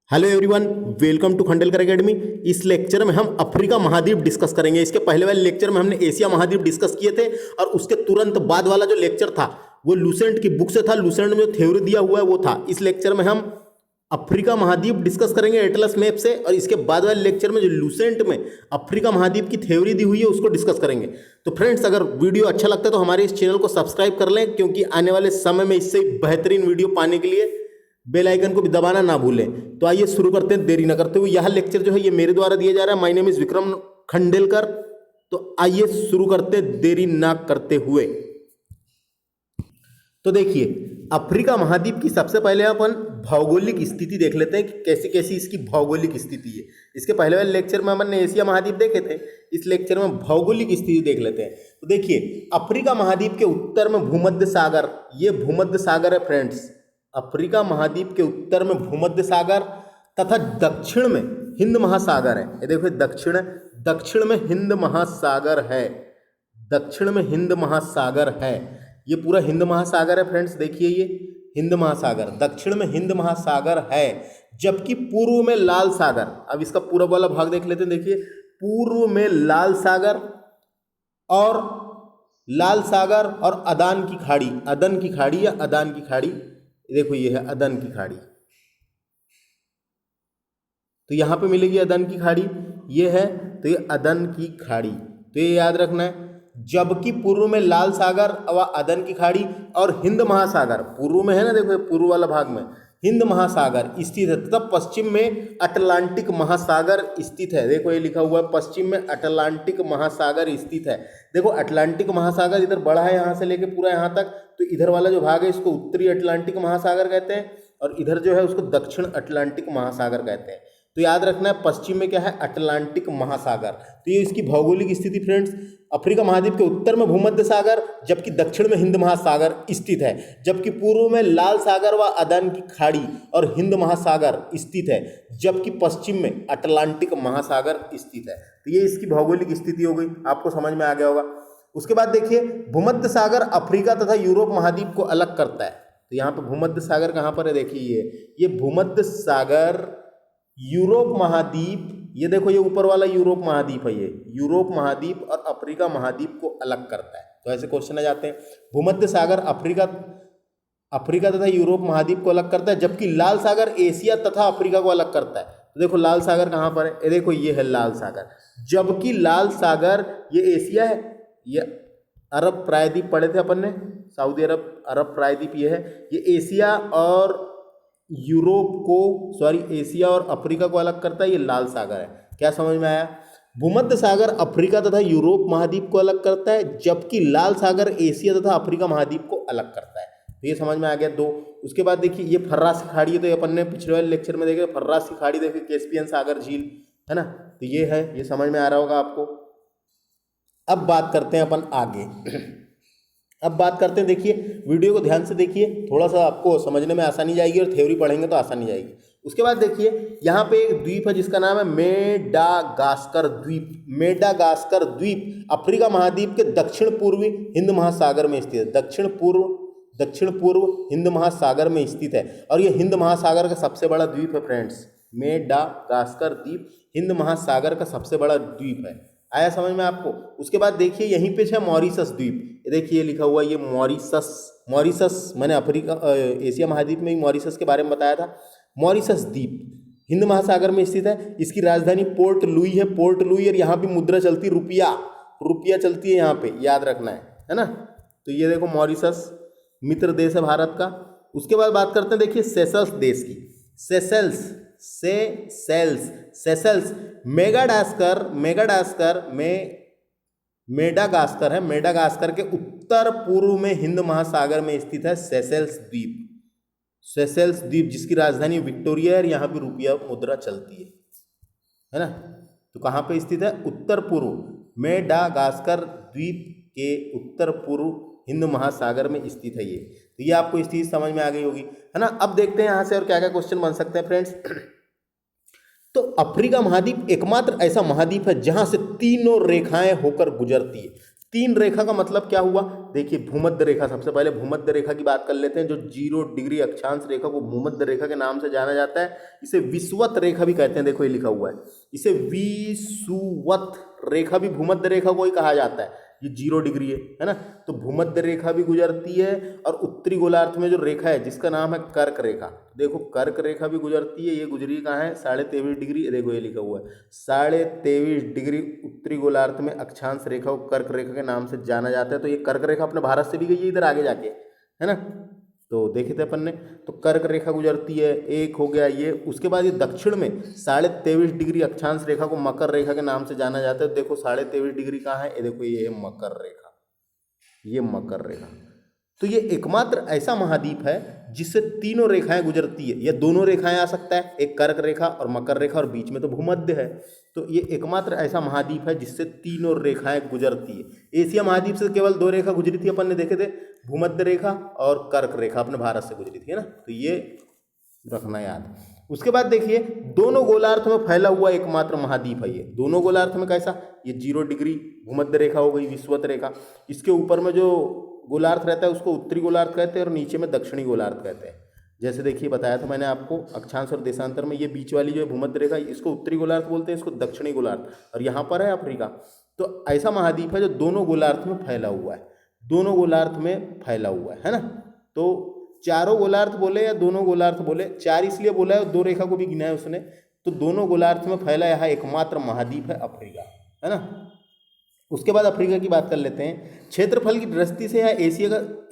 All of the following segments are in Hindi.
Hello everyone, welcome to Khandelkar academy. इस लेक्चर में हम अफ्रीका महाद्वीप डिस्कस करेंगे। इसके पहले वाले लेक्चर में हमने एशिया महाद्वीप डिस्कस किए थे और उसके तुरंत बाद वाला जो लेक्चर था वो लूसेंट की बुक से था। लूसेंट में जो थ्योरी दिया हुआ है वो था। इस लेक्चर में हम अफ्रीका महाद्वीप डिस्कस करेंगे एटलस मैप से, और इसके बाद वाले लेक्चर में जो लूसेंट में अफ्रीका महाद्वीप की थ्योरी दी हुई है उसको डिस्कस करेंगे। तो फ्रेंड्स, अगर वीडियो अच्छा लगता है तो हमारे इस चैनल को सब्सक्राइब कर लें, क्योंकि आने वाले समय में इससे बेहतरीन वीडियो पाने के लिए बेल आइकन को भी दबाना ना भूलें। तो आइए शुरू करते हैं देरी ना करते हुए। यह लेक्चर जो है ये मेरे द्वारा दिया जा रहा है। My name is Vikram Khandelkar. तो आइए शुरू करते हैं देरी ना करते हुए। तो देखिए, अफ्रीका महाद्वीप की सबसे पहले अपन भौगोलिक स्थिति देख लेते हैं कि कैसी कैसी इसकी भौगोलिक स्थिति है। इसके पहले वाले लेक्चर में हमने एशिया महाद्वीप देखे थे, इस लेक्चर में भौगोलिक स्थिति देख लेते हैं। तो देखिए, अफ्रीका महाद्वीप के उत्तर में भूमध्य सागर, ये भूमध्य सागर है फ्रेंड्स। अफ्रीका महाद्वीप के उत्तर में भूमध्य सागर तथा दक्षिण में हिंद महासागर है। ये देखो, दक्षिण दक्षिण में हिंद महासागर है। दक्षिण में हिंद महासागर है। ये पूरा हिंद महासागर है फ्रेंड्स। देखिए, ये हिंद महासागर, दक्षिण में हिंद महासागर है, जबकि पूर्व में लाल सागर। अब इसका पूर्व वाला भाग देख लेते हैं। देखिए, पूर्व में लाल सागर और अदान की खाड़ी, अदन की खाड़ी या अदान की खाड़ी। देखो, ये है अदन की खाड़ी। तो यहां पे मिलेगी अदन की खाड़ी, ये है। तो ये अदन की खाड़ी, तो ये याद रखना है। जबकि पूर्व में लाल सागर व अदन की खाड़ी और हिंद महासागर पूर्व में है ना, देखो पूर्व वाला भाग में हिंद महासागर स्थित है, तथा पश्चिम में अटलांटिक महासागर स्थित है। देखो, ये लिखा हुआ है पश्चिम में अटलांटिक महासागर स्थित है। देखो, अटलांटिक महासागर इधर बड़ा है, यहाँ से लेके पूरा यहाँ तक। तो इधर वाला जो भाग है इसको उत्तरी अटलांटिक महासागर कहते हैं, और इधर जो है उसको दक्षिण अटलांटिक महासागर कहते हैं। तो याद रखना है, पश्चिम में क्या है, अटलांटिक महासागर। तो ये इसकी भौगोलिक स्थिति फ्रेंड्स। अफ्रीका महाद्वीप के उत्तर में भूमध्य सागर, जबकि दक्षिण में हिंद महासागर स्थित है, जबकि पूर्व में लाल सागर व अदन की खाड़ी और हिंद महासागर स्थित है, जबकि पश्चिम में अटलांटिक महासागर स्थित है। तो ये इसकी भौगोलिक स्थिति हो गई, आपको समझ में आ गया होगा। उसके बाद देखिए, भूमध्य सागर अफ्रीका तथा यूरोप महाद्वीप को अलग करता है। तो यहाँ पे भूमध्य सागर कहाँ पर है, देखिए ये भूमध्य सागर यूरोप महाद्वीप, ये देखो ये ऊपर वाला यूरोप महाद्वीप है। ये यूरोप महाद्वीप और अफ्रीका महाद्वीप को अलग करता है। तो ऐसे क्वेश्चन आ जाते हैं। भूमध्य सागर अफ्रीका तथा यूरोप महाद्वीप को अलग करता है, जबकि लाल सागर एशिया तथा अफ्रीका को अलग करता है। तो देखो, लाल सागर कहाँ पर है, ये देखो ये है लाल सागर, जबकि लाल सागर ये एशिया है। ये अरब प्रायद्वीप पढ़े थे अपन ने, सऊदी अरब प्रायद्वीप ये है। ये एशिया और एशिया और अफ्रीका को अलग करता है। ये लाल सागर है। क्या समझ में आया? भूमध्य सागर अफ्रीका तथा यूरोप महाद्वीप को अलग करता है, जबकि लाल सागर एशिया तथा अफ्रीका महाद्वीप को अलग करता है। तो ये समझ में आ गया दो। उसके बाद देखिए, ये फर्रास की खाड़ी है। तो ये अपन ने पिछले वाले लेक्चर में देखे, फर्रास की खाड़ी देखिए, कैस्पियन सागर झील है ना। तो ये है, ये समझ में आ रहा होगा आपको। अब बात करते हैं अपन आगे। अब बात करते हैं, देखिए वीडियो को ध्यान से देखिए, थोड़ा सा आपको समझने में आसानी जाएगी, और थ्योरी पढ़ेंगे तो आसानी जाएगी। उसके बाद देखिए, यहाँ पे एक द्वीप है जिसका नाम है मेडागास्कर द्वीप। मेडागास्कर द्वीप अफ्रीका महाद्वीप के दक्षिण पूर्वी हिंद महासागर में स्थित है। दक्षिण पूर्व हिंद महासागर में स्थित है, और ये हिंद महासागर का सबसे बड़ा द्वीप है फ्रेंड्स। मेडागास्कर द्वीप हिंद महासागर का सबसे बड़ा द्वीप है। आया समझ में आपको? उसके बाद देखिए, यहीं पे है मॉरिशस द्वीप। ये देखिए, ये लिखा हुआ है ये मॉरिशस मैंने एशिया महाद्वीप में ही मॉरिशस के बारे में बताया था। मॉरिशस द्वीप हिंद महासागर में स्थित है। इसकी राजधानी पोर्ट लुई है, पोर्ट लुई। और यहाँ पे मुद्रा चलती रुपया चलती है यहाँ पे, याद रखना है ना। तो ये देखो, मॉरिशस मित्र देश है भारत का। उसके बाद बात करते हैं, देखिए सेशल्स देश की। सेशल्स मेडागास्कर के उत्तर पूर्व में हिंद महासागर में स्थित है सेशल्स द्वीप, जिसकी राजधानी विक्टोरिया है। यहाँ पे रुपया मुद्रा चलती है ना। तो कहाँ पे स्थित है? उत्तर पूर्व मेडागास्कर द्वीप के उत्तर पूर्व हिंद महासागर में स्थित है ये। तो ये आपको स्थिति समझ में आ गई होगी, है ना। अब देखते हैं यहाँ से और क्या क्या क्वेश्चन बन सकते हैं फ्रेंड्स। तो अफ्रीका महाद्वीप एकमात्र ऐसा महाद्वीप है जहां से तीनों रेखाएं होकर गुजरती है। तीन रेखा का मतलब क्या हुआ? देखिए भूमध्य रेखा, सबसे पहले भूमध्य रेखा की बात कर लेते हैं। जो 0 डिग्री अक्षांश रेखा को भूमध्य रेखा के नाम से जाना जाता है। इसे विषुवत रेखा भी कहते हैं, देखो ये लिखा हुआ है, इसे विषुवत रेखा भी भूमध्य रेखा को ही कहा जाता है। ये 0 डिग्री है ना, तो भूमध्य रेखा भी गुजरती है। और उत्तरी गोलार्ध में जो रेखा है जिसका नाम है कर्क रेखा, देखो कर्क रेखा भी गुजरती है। ये गुजरी कहाँ है? 23.5 डिग्री, देखो ये लिखा हुआ है 23.5 डिग्री उत्तरी गोलार्ध में अक्षांश रेखा को कर्क रेखा के नाम से जाना जाता है। तो ये कर्क रेखा अपने भारत से भी गई है इधर आगे जाके, है ना, तो देखे थे अपन ने। तो कर्क रेखा गुजरती है, एक हो गया ये। उसके बाद ये दक्षिण में 23.5 डिग्री अक्षांश रेखा को मकर रेखा के नाम से जाना जाता है। देखो 23.5 डिग्री कहाँ है? ये देखो ये है मकर रेखा, ये मकर रेखा। तो ये एकमात्र ऐसा महाद्वीप है जिससे तीनों रेखाएं गुजरती है, या दोनों रेखाएं आ सकता है, एक कर्क रेखा और मकर रेखा, और बीच में तो भूमध्य है। तो ये एकमात्र ऐसा महाद्वीप है जिससे तीनों रेखाएं गुजरती है। एशिया महाद्वीप से केवल 2 रेखा गुजरी थी, अपन ने देखे थे, भूमध्य रेखा और कर्क रेखा अपने भारत से गुजरी थी, है ना, तो ये रखना याद। उसके बाद देखिए दोनों गोलार्ध में फैला हुआ एकमात्र महाद्वीप है ये। दोनों गोलार्ध में कैसा? ये 0 डिग्री भूमध्य रेखा हो गई, विषुवत रेखा। इसके ऊपर में जो गोलार्ध रहता है उसको उत्तरी गोलार्ध कहते हैं, और नीचे में दक्षिणी गोलार्ध कहते हैं। जैसे देखिए बताया था मैंने आपको अक्षांश और देशांतर में, ये बीच वाली जो है भूमध्य रेखा, इसको उत्तरी गोलार्ध बोलते हैं, इसको दक्षिणी गोलार्ध, और यहाँ पर है अफ्रीका। तो ऐसा महाद्वीप है जो दोनों गोलार्ध में फैला हुआ है, दोनों गोलार्ध में फैला हुआ है ना। तो चारों गोलार्ध बोले या दोनों गोलार्ध बोले, 4 इसलिए बोला है, 2 रेखा को भी गिना है उसने। तो दोनों गोलार्ध में फैला यह एकमात्र महाद्वीप है अफ्रीका, है ना। उसके बाद अफ्रीका की बात कर लेते हैं। क्षेत्रफल की दृष्टि से यह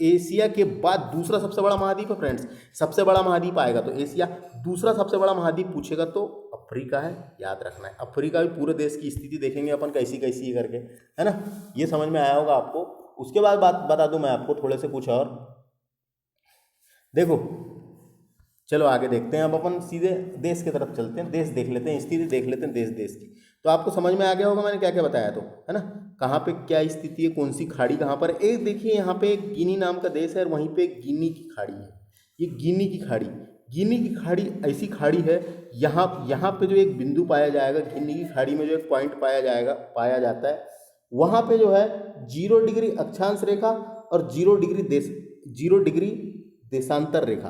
एशिया के बाद दूसरा सबसे बड़ा महाद्वीप है फ्रेंड्स। सबसे बड़ा महाद्वीप आएगा तो एशिया, दूसरा सबसे बड़ा महाद्वीप पूछेगा तो अफ्रीका है, याद रखना है। अफ्रीका भी पूरे देश की स्थिति देखेंगे अपन कैसी कैसी है करके, है ना, ये समझ में आया होगा आपको। उसके बाद बात बता दूं मैं आपको थोड़े से कुछ और, देखो चलो आगे देखते हैं। अब अपन सीधे देश की तरफ चलते हैं, देश देख लेते हैं, स्थिति देख लेते हैं देश देश की। तो आपको समझ में आ गया होगा मैंने क्या क्या बताया, तो है ना, कहाँ पे क्या स्थिति है, कौन सी खाड़ी कहाँ पर। एक देखिए यहाँ पे एक गिनी नाम का देश है, और वहीं पे गिनी की खाड़ी है। ये गिनी की खाड़ी, गिनी की खाड़ी ऐसी खाड़ी है, यहाँ पे जो एक बिंदु पाया जाएगा, गिनी की खाड़ी में जो एक पॉइंट पाया जाता है, वहाँ पे जो है 0 डिग्री अक्षांश रेखा और 0 डिग्री देशांतर रेखा,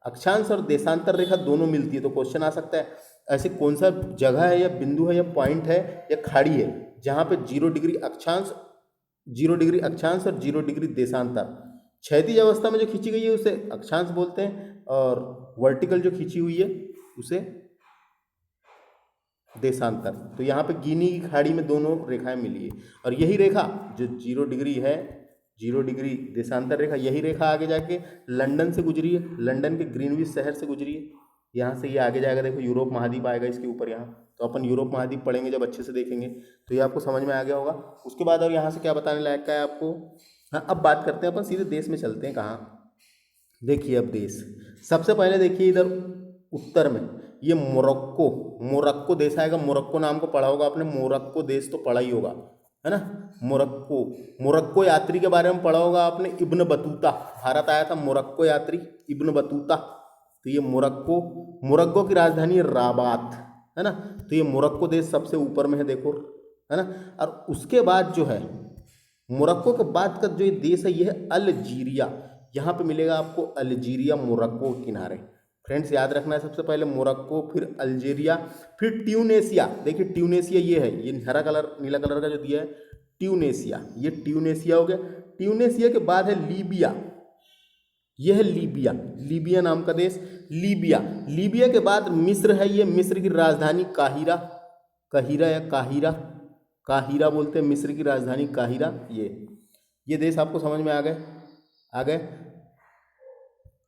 अक्षांश और देशांतर रेखा दोनों मिलती है। तो क्वेश्चन आ सकता है ऐसे कौन सा जगह है या बिंदु है या पॉइंट है या खाड़ी है जहाँ पे 0 डिग्री अक्षांश और 0 डिग्री देशांतर, क्षैतिज अवस्था में जो खींची गई है उसे अक्षांश बोलते हैं, और वर्टिकल जो खींची हुई है उसे देशांतर। तो यहाँ पे गिनी की खाड़ी में दोनों रेखाएं मिली है, और यही रेखा जो 0 डिग्री है, 0 डिग्री देशांतर रेखा, यही रेखा आगे जाके लंदन से गुजरी है, लंदन के ग्रीनविच शहर से गुजरी है। यहाँ से ये आगे जाएगा, देखो यूरोप महाद्वीप आएगा इसके ऊपर यहाँ। तो अपन यूरोप महाद्वीप पढ़ेंगे जब अच्छे से देखेंगे, तो ये आपको समझ में आ गया होगा। उसके बाद और यहाँ से क्या बताने लायक का है आपको। हाँ, अब बात करते हैं अपन सीधे देश में चलते हैं। कहाँ देखिए अब देश, सबसे पहले देखिए इधर उत्तर में ये मोरक्को देश आएगा। मोरक्को नाम को पढ़ा होगा आपने, मोरक्को देश तो पढ़ा ही होगा, है ना। मोरक्को यात्री के बारे में पढ़ा होगा आपने, इब्न बतूता, भारत आया था मोरक्को यात्री इब्न बतूता। तो ये मोरक्को की राजधानी है राबात, है ना। तो ये मोरक्को देश सबसे ऊपर में है, देखो, है ना। और उसके बाद जो है मोरक्को के बाद का जो ये देश है ये है अल्जीरिया। यहाँ पे मिलेगा आपको अल्जीरिया, मोरक्को के किनारे। फ्रेंड्स याद रखना है, सबसे पहले मोरक्को, फिर अल्जीरिया, फिर ट्यूनेशिया। देखिए ट्यूनेशिया ये है, ये हरा कलर नीला कलर का जो दिया है ट्यूनेशिया, ये ट्यूनेशिया हो गया। ट्यूनेशिया के बाद है लीबिया, यह है लीबिया नाम का देश, लीबिया के बाद मिस्र है। ये मिस्र की राजधानी काहिरा बोलते हैं, मिस्र की राजधानी काहिरा। ये देश आपको समझ में आ गए।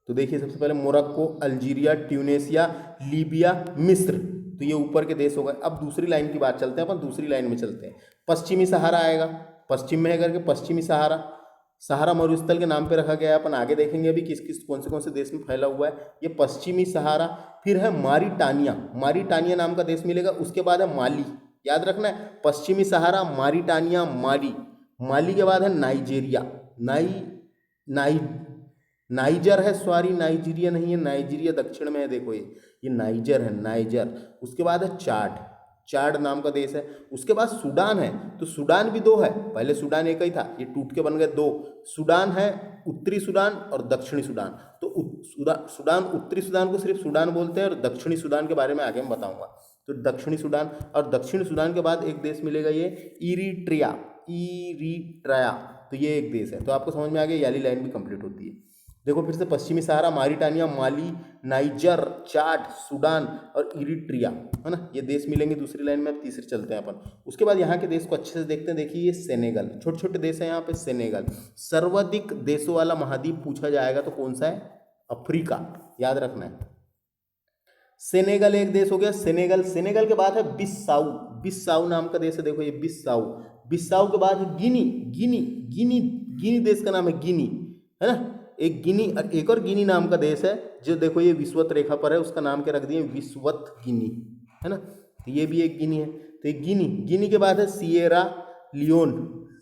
तो देखिए सबसे पहले मोरक्को, अल्जीरिया, ट्यूनेशिया, लीबिया, मिस्र, तो ये ऊपर के देश हो गए। अब दूसरी लाइन की बात चलते हैं, अपन दूसरी लाइन में चलते हैं। पश्चिमी सहारा आएगा, पश्चिम में है करके पश्चिमी सहारा मरुस्थल के नाम पे रखा गया है। अपन आगे देखेंगे अभी कौन से देश में फैला हुआ है ये पश्चिमी सहारा। फिर है मारिटानिया नाम का देश मिलेगा। उसके बाद है माली, याद रखना है, पश्चिमी सहारा, मारिटानिया, माली के बाद है नाइजीरिया, नाइजर है, सॉरी नाइजीरिया नहीं है, नाइजीरिया दक्षिण में है, देखो ये नाइजर है, नाइजर। उसके बाद है चाड नाम का देश है। उसके बाद सूडान है, तो सूडान भी दो है, पहले सूडान एक ही था, ये टूट के बन गए दो। सूडान है उत्तरी सूडान और दक्षिणी सूडान। तो सूडान, उत्तरी सूडान को सिर्फ सूडान बोलते हैं, और दक्षिणी सूडान के बारे में आगे मैं बताऊंगा। तो दक्षिणी सूडान, और दक्षिणी सूडान के बाद एक देश मिलेगा ये इरिट्रिया, इरिट्राया, तो ये एक देश है। तो आपको समझ में आ गया, याली लाइन भी कंप्लीट होती है। देखो फिर से, पश्चिमी सहारा, मारिटानिया, माली, नाइजर, चाड, सूडान और इरिट्रिया, है ना, ये देश मिलेंगे दूसरी लाइन में। अब तीसरे चलते हैं अपन। उसके बाद यहाँ के देश को अच्छे से देखते हैं। देखिए ये सेनेगल, छोटे छोटे देश हैं यहाँ पे। सेनेगल सर्वाधिक देशों वाला महाद्वीप पूछा जाएगा तो कौन सा है? अफ्रीका, याद रखना है। सेनेगल एक देश हो गया, सेनेगल। सेनेगल के बाद है बिस्साऊ, बिस्साऊ नाम का देश है। देखो ये बिस्साऊ, बिस्साऊ के बाद है गिनी, गिनी, गिनी, गिनी देश का नाम है गिनी, है ना। एक गिनी, एक और गिनी नाम का देश है, जो देखो ये विषुवत रेखा पर है, उसका नाम क्या रख दिए? विषुवत गिनी, है ना। तो ये भी एक गिनी है। तो एक गिनी, गिनी के बाद है सिएरा लियोन,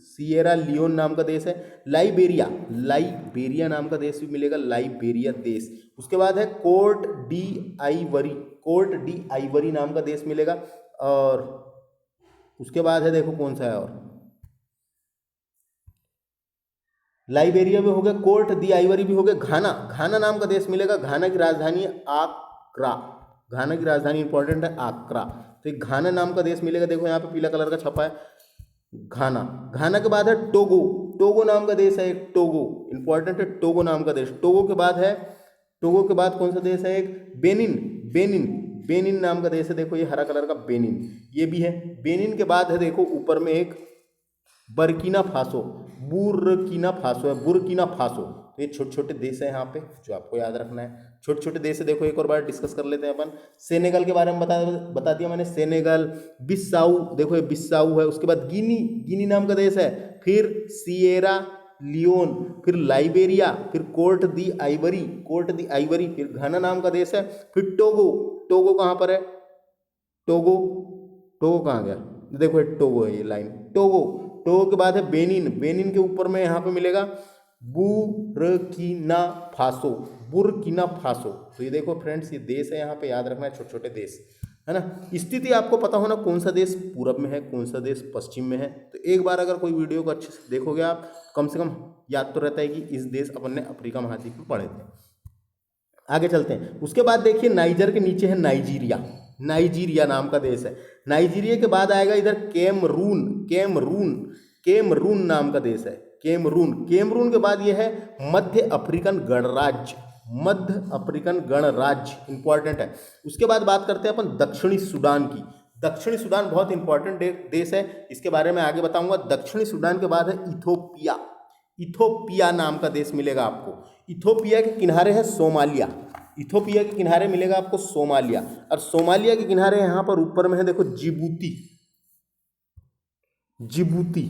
सिएरा लियोन नाम का देश है। लाइबेरिया, लाइबेरिया नाम का देश भी मिलेगा, लाइबेरिया देश। उसके बाद है court D Ivory, court D Ivory नाम का देश मिलेगा। और उसके बाद है, देखो कौन सा है, और लाइबेरिया भी हो गया, कोर्ट दी आइवरी भी हो गया। घाना, घाना नाम का देश मिलेगा। घाना की राजधानी है आक्रा, घाना की राजधानी इंपॉर्टेंट है आक्रा। तो एक घाना नाम का देश मिलेगा, देखो यहाँ पे पीला कलर का छपा है, घाना। घाना के बाद है टोगो, टोगो नाम का देश है एक, टोगो इंपॉर्टेंट है, टोगो नाम का देश। टोगो के बाद है, टोगो के बाद कौन सा देश है? एक बेनिन, बेनिन, बेनिन नाम का देश है। देखो ये हरा कलर का बेनिन, ये भी है। बेनिन के बाद है, देखो ऊपर में एक बर्किना फासो, बुर्किना फासो है, बुर्किना फासो। तो ये छोटे छोटे देश है यहाँ पे जो आपको याद रखना है, छोटे छोटे देश है। देखो एक और बार डिस्कस कर लेते हैं अपन। सेनेगल के बारे में बता दिया मैंने, सेनेगल। बिस्साऊ, देखो ये बिस्साऊ है। उसके बाद गिनी, गिनी नाम का देश है। फिर सिएरा लियोन, फिर लाइबेरिया, फिर कोर्ट दी आइवरी, कोर्ट दी आइवरी, फिर घाना नाम का देश है। फिर टोगो, टोगो कहाँ पर है? टोगो, टोगो कहाँ गया? देखो टोगो है ये लाइन, टोगो। टोगो के बाद है बेनिन, बेनिन के ऊपर में यहाँ पे मिलेगा बुर्किना फासो, बुर्किना फासो। तो ये देखो फ्रेंड्स, ये देश है यहाँ पे, याद रखना है, छोटे छोटे देश, है ना। स्थिति आपको पता होना कौन सा देश पूरब में है, कौन सा देश पश्चिम में है। तो एक बार अगर कोई वीडियो को अच्छे से देखोगे आप, कम से कम याद तो रहता है कि इस देश अपन ने अफ्रीका महाद्वीप में पढ़े थे। आगे चलते हैं। उसके बाद देखिए नाइजर के नीचे है नाइजीरिया, नाइजीरिया नाम का देश है। नाइजीरिया के बाद आएगा इधर कैमरून, कैमरून, कैमरून नाम का देश है, कैमरून। कैमरून के बाद ये है मध्य अफ्रीकन गणराज्य, मध्य अफ्रीकन गणराज्य इंपॉर्टेंट है। उसके बाद बात करते हैं अपन दक्षिणी सूडान की। दक्षिणी सूडान बहुत इंपॉर्टेंट देश है, इसके बारे में आगे बताऊंगा। दक्षिणी सूडान के बाद है इथोपिया, इथोपिया नाम का देश मिलेगा आपको। इथोपिया के किनारे है सोमालिया, इथोपिया के किनारे मिलेगा आपको सोमालिया, और सोमालिया के किनारे यहाँ पर ऊपर में है, देखो जिबूती, जिबूती।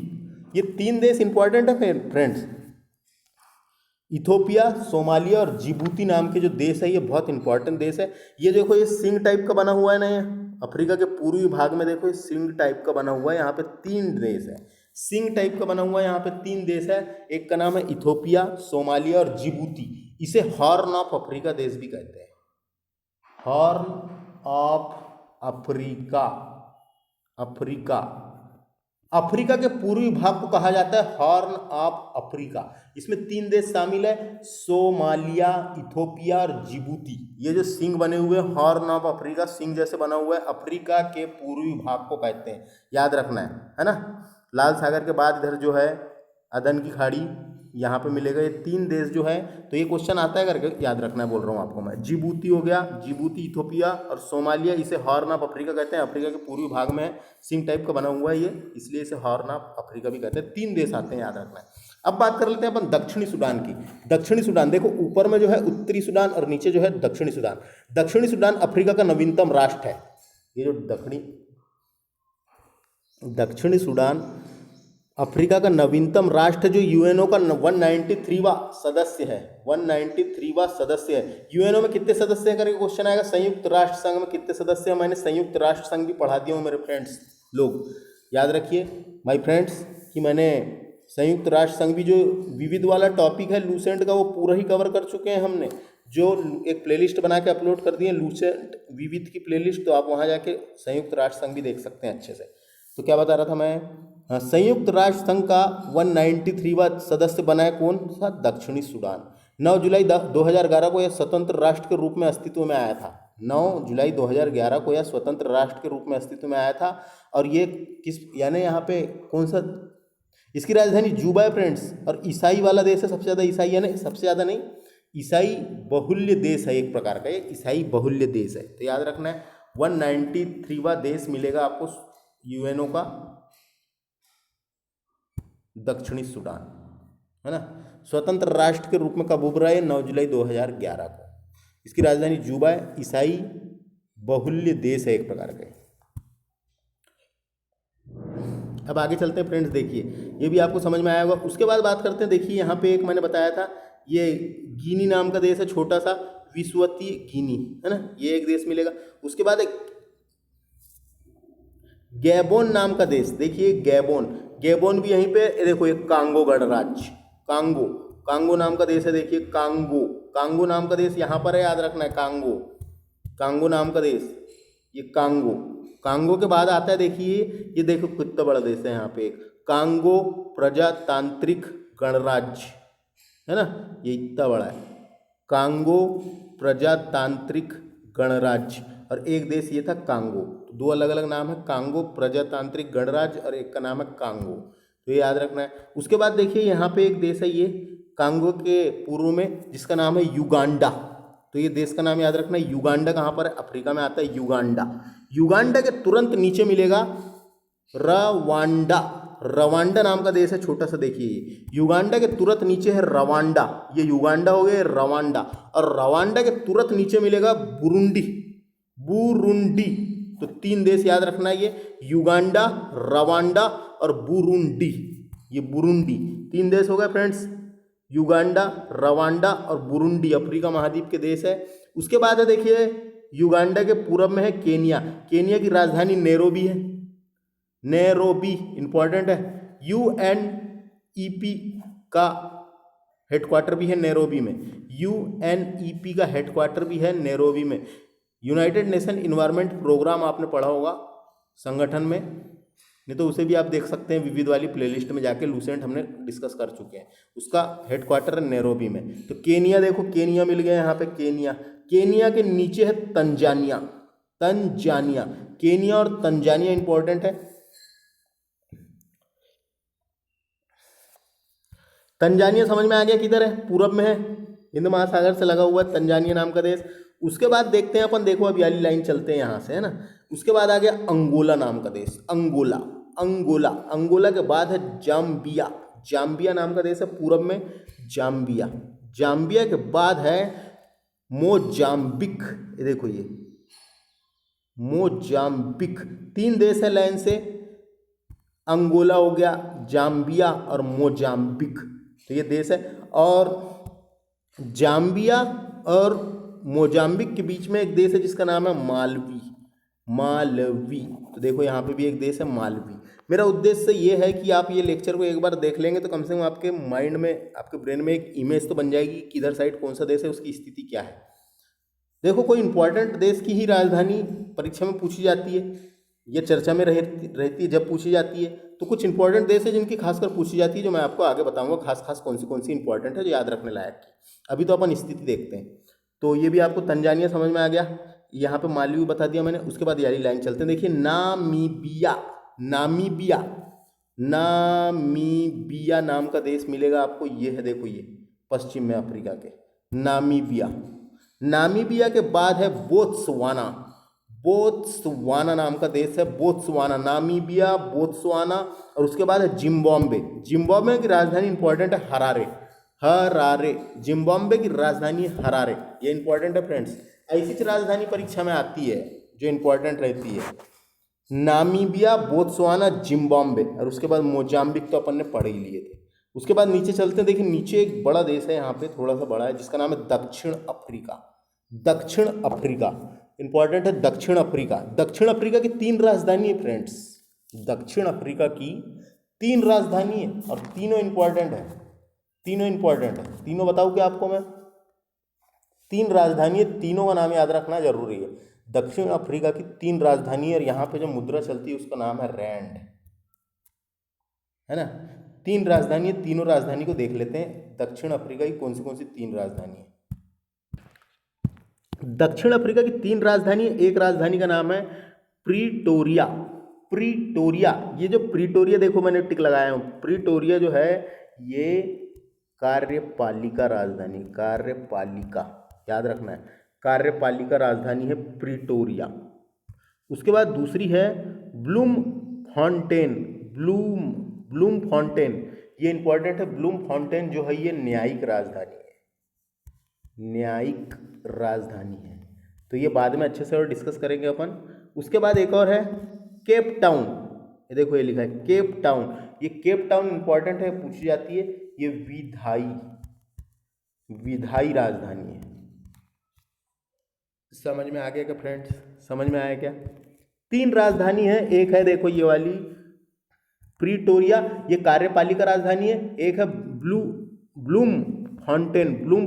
ये तीन देश इंपॉर्टेंट है फ्रेंड्स, इथोपिया, सोमालिया और जिबूती नाम के जो देश है, ये बहुत इंपॉर्टेंट देश है। ये देखो ये सिंग टाइप का बना हुआ है ना, ये अफ्रीका के पूर्वी भाग में देखो ये सिंग टाइप का बना हुआ है। यहाँ पे तीन देश है, सिंग टाइप का बना हुआ है, यहाँ पे तीन देश है। एक का नाम है इथोपिया, सोमालिया और जिबूती। इसे हॉर्न ऑफ अफ्रीका देश भी कहते हैं, horn of Africa, Africa, Africa के पूर्वी भाग को कहा जाता है हॉर्न ऑफ अफ्रीका। इसमें तीन देश शामिल है, सोमालिया, इथोपिया और जिबूती। ये जो सिंग बने हुए हॉर्न ऑफ अफ्रीका, सिंग जैसे बना हुआ है, अफ्रीका के पूर्वी भाग को कहते हैं, याद रखना है ना। लाल सागर के बाद इधर जो है अदन की खाड़ी, यहाँ पे मिलेगा। ये तीन देश जो है, तो ये क्वेश्चन आता है करके याद रखना है, बोल रहा हूँ आपको मैं। जिबूती हो गया, जिबूती, इथोपिया और सोमालिया, इसे हॉर्न ऑफ अफ्रीका कहते हैं। अफ्रीका के पूर्वी भाग में है, सिंग टाइप का बना हुआ है ये, इसलिए इसे हॉर्न ऑफ अफ्रीका भी कहते हैं। तीन देश आते हैं, याद रखना है। अब बात कर लेते हैं अपन दक्षिणी सूडान की। दक्षिणी सूडान देखो ऊपर में जो है उत्तरी सूडान और नीचे जो है दक्षिणी सूडान। दक्षिणी सूडान अफ्रीका का नवीनतम राष्ट्र है। ये जो दक्षिणी सूडान अफ्रीका का नवीनतम राष्ट्र, जो यूएनओ का 193वां सदस्य है, 193वां सदस्य है। यूएनओ में कितने सदस्य हैं करके क्वेश्चन आएगा। संयुक्त राष्ट्र संघ में कितने सदस्य हैं? मैंने संयुक्त राष्ट्र संघ भी पढ़ा दिया हूँ मेरे फ्रेंड्स लोग, याद रखिए माय फ्रेंड्स कि मैंने संयुक्त राष्ट्र संघ भी, जो विविध वाला टॉपिक है लूसेंट का, वो पूरा ही कवर कर चुके हैं हमने। जो एक प्लेलिस्ट बना के अपलोड कर दिए लूसेंट विविध की प्लेलिस्ट, तो आप वहाँ जाके संयुक्त राष्ट्र संघ भी देख सकते हैं अच्छे से। तो क्या बता रहा था मैं, हाँ, संयुक्त राष्ट्र संघ का 193वां सदस्य बना है कौन सा, दक्षिणी सूडान। 9 जुलाई 2011 को यह स्वतंत्र राष्ट्र के रूप में अस्तित्व में आया था। 9 जुलाई 2011 को यह स्वतंत्र राष्ट्र के रूप में अस्तित्व में आया था। और ये किस, यानी यहाँ पे कौन सा, इसकी राजधानी जूबा है फ्रेंड्स। और ईसाई वाला देश है, सबसे ज़्यादा ईसाई है ना, सबसे ज़्यादा नहीं, ईसाई बहुल्य देश है एक प्रकार का, ये ईसाई बहुल्य देश है। तो याद रखना है 193वां देश मिलेगा आपको यूएनओ का, दक्षिणी सूडान, है ना। स्वतंत्र राष्ट्र के रूप में कब उभरा है, 9 जुलाई 2011 को। इसकी राजधानी जूबा है, ईसाई बहुल्य देश है एक प्रकार का। अब आगे चलते हैं फ्रेंड्स, देखिए ये भी आपको समझ में आया होगा। उसके बाद बात करते हैं, देखिए यहाँ पे एक मैंने बताया था, ये गिनी नाम का देश है, छोटा सा विश्वतीय गिनी, है ना, ये एक देश मिलेगा। उसके बाद एक गैबोन नाम का देश, देखिए गैबोन, गैबोन भी यहीं पे, देखो एक कांगो गणराज्य, कांगो, कांगो नाम का देश है, देखिए कांगो, कांगो नाम का देश यहाँ पर है, याद रखना है कांगो, कांगो नाम का देश, ये कांगो। कांगो के बाद आता है, देखिए ये देखो कितना बड़ा देश है यहाँ पे, एक कांगो प्रजातांत्रिक गणराज्य, है ना, ये इतना बड़ा है, कांगो प्रजातांत्रिक गणराज्य। और एक देश ये था कांगो, तो दो अलग अलग नाम है, कांगो प्रजातांत्रिक गणराज्य और एक का नाम है कांगो, तो ये याद रखना है। उसके बाद देखिए यहाँ पे एक देश है, ये कांगो के पूर्व में, जिसका नाम है युगांडा। तो ये देश का नाम याद रखना है, युगांडा कहाँ पर है, अफ्रीका में आता है युगांडा। युगांडा के तुरंत नीचे मिलेगा रवांडा, रवांडा नाम का देश है, छोटा सा, देखिए युगांडा के तुरंत नीचे है रवांडा, ये युगांडा हो गया, रवांडा। और रवांडा के तुरंत नीचे मिलेगा बुरुंडी, बुरुंडी। तो तीन देश याद रखना है, ये युगांडा, रवांडा और बुरुंडी, ये बुरुंडी तीन देश हो गए फ्रेंड्स, युगांडा, रवांडा और बुरुंडी, अफ्रीका महाद्वीप के देश है। उसके बाद है देखिए युगांडा के पूर्व में है केनिया, केनिया की राजधानी नैरोबी है, नैरोबी इंपॉर्टेंट है। यूएनईपी का हेडक्वार्टर भी है नैरोबी में, यूएनईपी का हेडक्वार्टर भी है नैरोबी में। यूनाइटेड नेशन इन्वायरमेंट प्रोग्राम आपने पढ़ा होगा संगठन में, नहीं तो उसे भी आप देख सकते हैं विविध वाली प्लेलिस्ट में जाके, लूसेंट हमने डिस्कस कर चुके हैं, उसका हेडक्वार्टर है नैरोबी में। तो केनिया देखो, केनिया मिल गया यहाँ पे, केनिया, केनिया के नीचे है तंजानिया, तंजानिया, केनिया और तंजानिया इंपॉर्टेंट है। तंजानिया समझ में आ गया किधर है, पूरब में है, हिंद महासागर से लगा हुआ है तंजानिया नाम का देश। उसके बाद देखते हैं अपन, देखो अब वाली लाइन चलते हैं यहाँ से, है ना। उसके बाद आ गया अंगोला नाम का देश, अंगोला, अंगोला, अंगोला के बाद है जाम्बिया, जाम्बिया नाम का देश है पूरब में, जाम्बिया, जाम्बिया के बाद है मोजाम्बिक, ये देखो ये मोजाम्बिक, तीन देश है लाइन से, अंगोला हो गया, जाम्बिया और मोजाम्बिक, तो ये देश है। और जाम्बिया और मोजाम्बिक के बीच में एक देश है जिसका नाम है मालवी, मालवी, तो देखो यहाँ पे भी एक देश है मालवी। मेरा उद्देश्य ये है कि आप ये लेक्चर को एक बार देख लेंगे तो कम से कम आपके माइंड में, आपके ब्रेन में एक इमेज तो बन जाएगी कि इधर साइड कौन सा देश है, उसकी स्थिति क्या है। देखो कोई इंपॉर्टेंट देश की ही राजधानी परीक्षा में पूछी जाती है, ये चर्चा में रहती है जब पूछी जाती है, तो कुछ इंपॉर्टेंट देश है जिनकी खासकर पूछी जाती है, जो मैं आपको आगे बताऊंगा खास कौन सी इंपॉर्टेंट है जो याद रखने लायक है। अभी तो अपन स्थिति देखते हैं। तो ये भी आपको तंजानिया समझ में आ गया, यहाँ पे मालवी बता दिया मैंने। उसके बाद यारी लाइन चलते हैं, देखिए नामीबिया, नामीबिया, नामीबिया नाम का देश मिलेगा आपको, ये है देखो, ये पश्चिम में अफ्रीका के नामीबिया। नामीबिया के बाद है बोत्सवाना, बोत्सवाना नाम का देश है, बोत्सवाना, नामीबिया, बोत्सवाना। और उसके बाद है जिम्बाब्वे, जिम्बाब्वे की राजधानी इंपॉर्टेंट है हरारे, हरारे, जिम्बाब्वे की राजधानी हरारे, ये इंपॉर्टेंट है फ्रेंड्स। ऐसी राजधानी परीक्षा में आती है जो इंपॉर्टेंट रहती है, नामीबिया, बोत्सवाना, जिम्बाब्वे। और उसके बाद मोजाम्बिक तो अपन ने पढ़ ही लिए थे। उसके बाद नीचे चलते हैं, देखिए नीचे एक बड़ा देश है यहाँ पे, थोड़ा सा बड़ा है, जिसका नाम है दक्षिण अफ्रीका, दक्षिण अफ्रीका इंपॉर्टेंट है, दक्षिण अफ्रीका। दक्षिण अफ्रीका की तीन राजधानी है फ्रेंड्स, दक्षिण अफ्रीका की तीन राजधानी है और तीनों इंपॉर्टेंट है, तीनों इंपॉर्टेंट है। तीनों बताऊँ क्या आपको मैं, 3 राजधानी है, तीनों का नाम याद रखना जरूरी है। दक्षिण अफ्रीका की 3 राजधानी है और यहाँ पे जो मुद्रा चलती है उसका नाम है रैंड, है ना। 3 राजधानी है, तीनों राजधानी को देख लेते हैं। दक्षिण अफ्रीका की कौन सी 3 राजधानी है। दक्षिण अफ्रीका की 3 राजधानी है। एक राजधानी का नाम है प्रीटोरिया। प्रीटोरिया, ये जो प्रीटोरिया देखो मैंने टिक लगाया हूं, प्रीटोरिया जो है ये कार्यपालिका राजधानी, कार्यपालिका याद रखना है, कार्यपालिका राजधानी है प्रीटोरिया। उसके बाद दूसरी है ब्लूम फाउंटेन। ब्लूम फाउंटेन, ये इंपॉर्टेंट है। ब्लूम फाउंटेन जो है ये न्यायिक राजधानी है, न्यायिक राजधानी है। तो ये बाद में अच्छे से और डिस्कस करेंगे अपन। उसके बाद एक और है केप टाउन। ये देखो ये लिखा है केप टाउन। ये केप टाउन इंपॉर्टेंट है, पूछी जाती है। ये विधायी राजधानी है। समझ में आ गया क्या फ्रेंड्स, समझ में आया क्या। 3 राजधानी है, एक है देखो ये वाली प्रीटोरिया, ये कार्यपालिका राजधानी है। एक है ब्लूम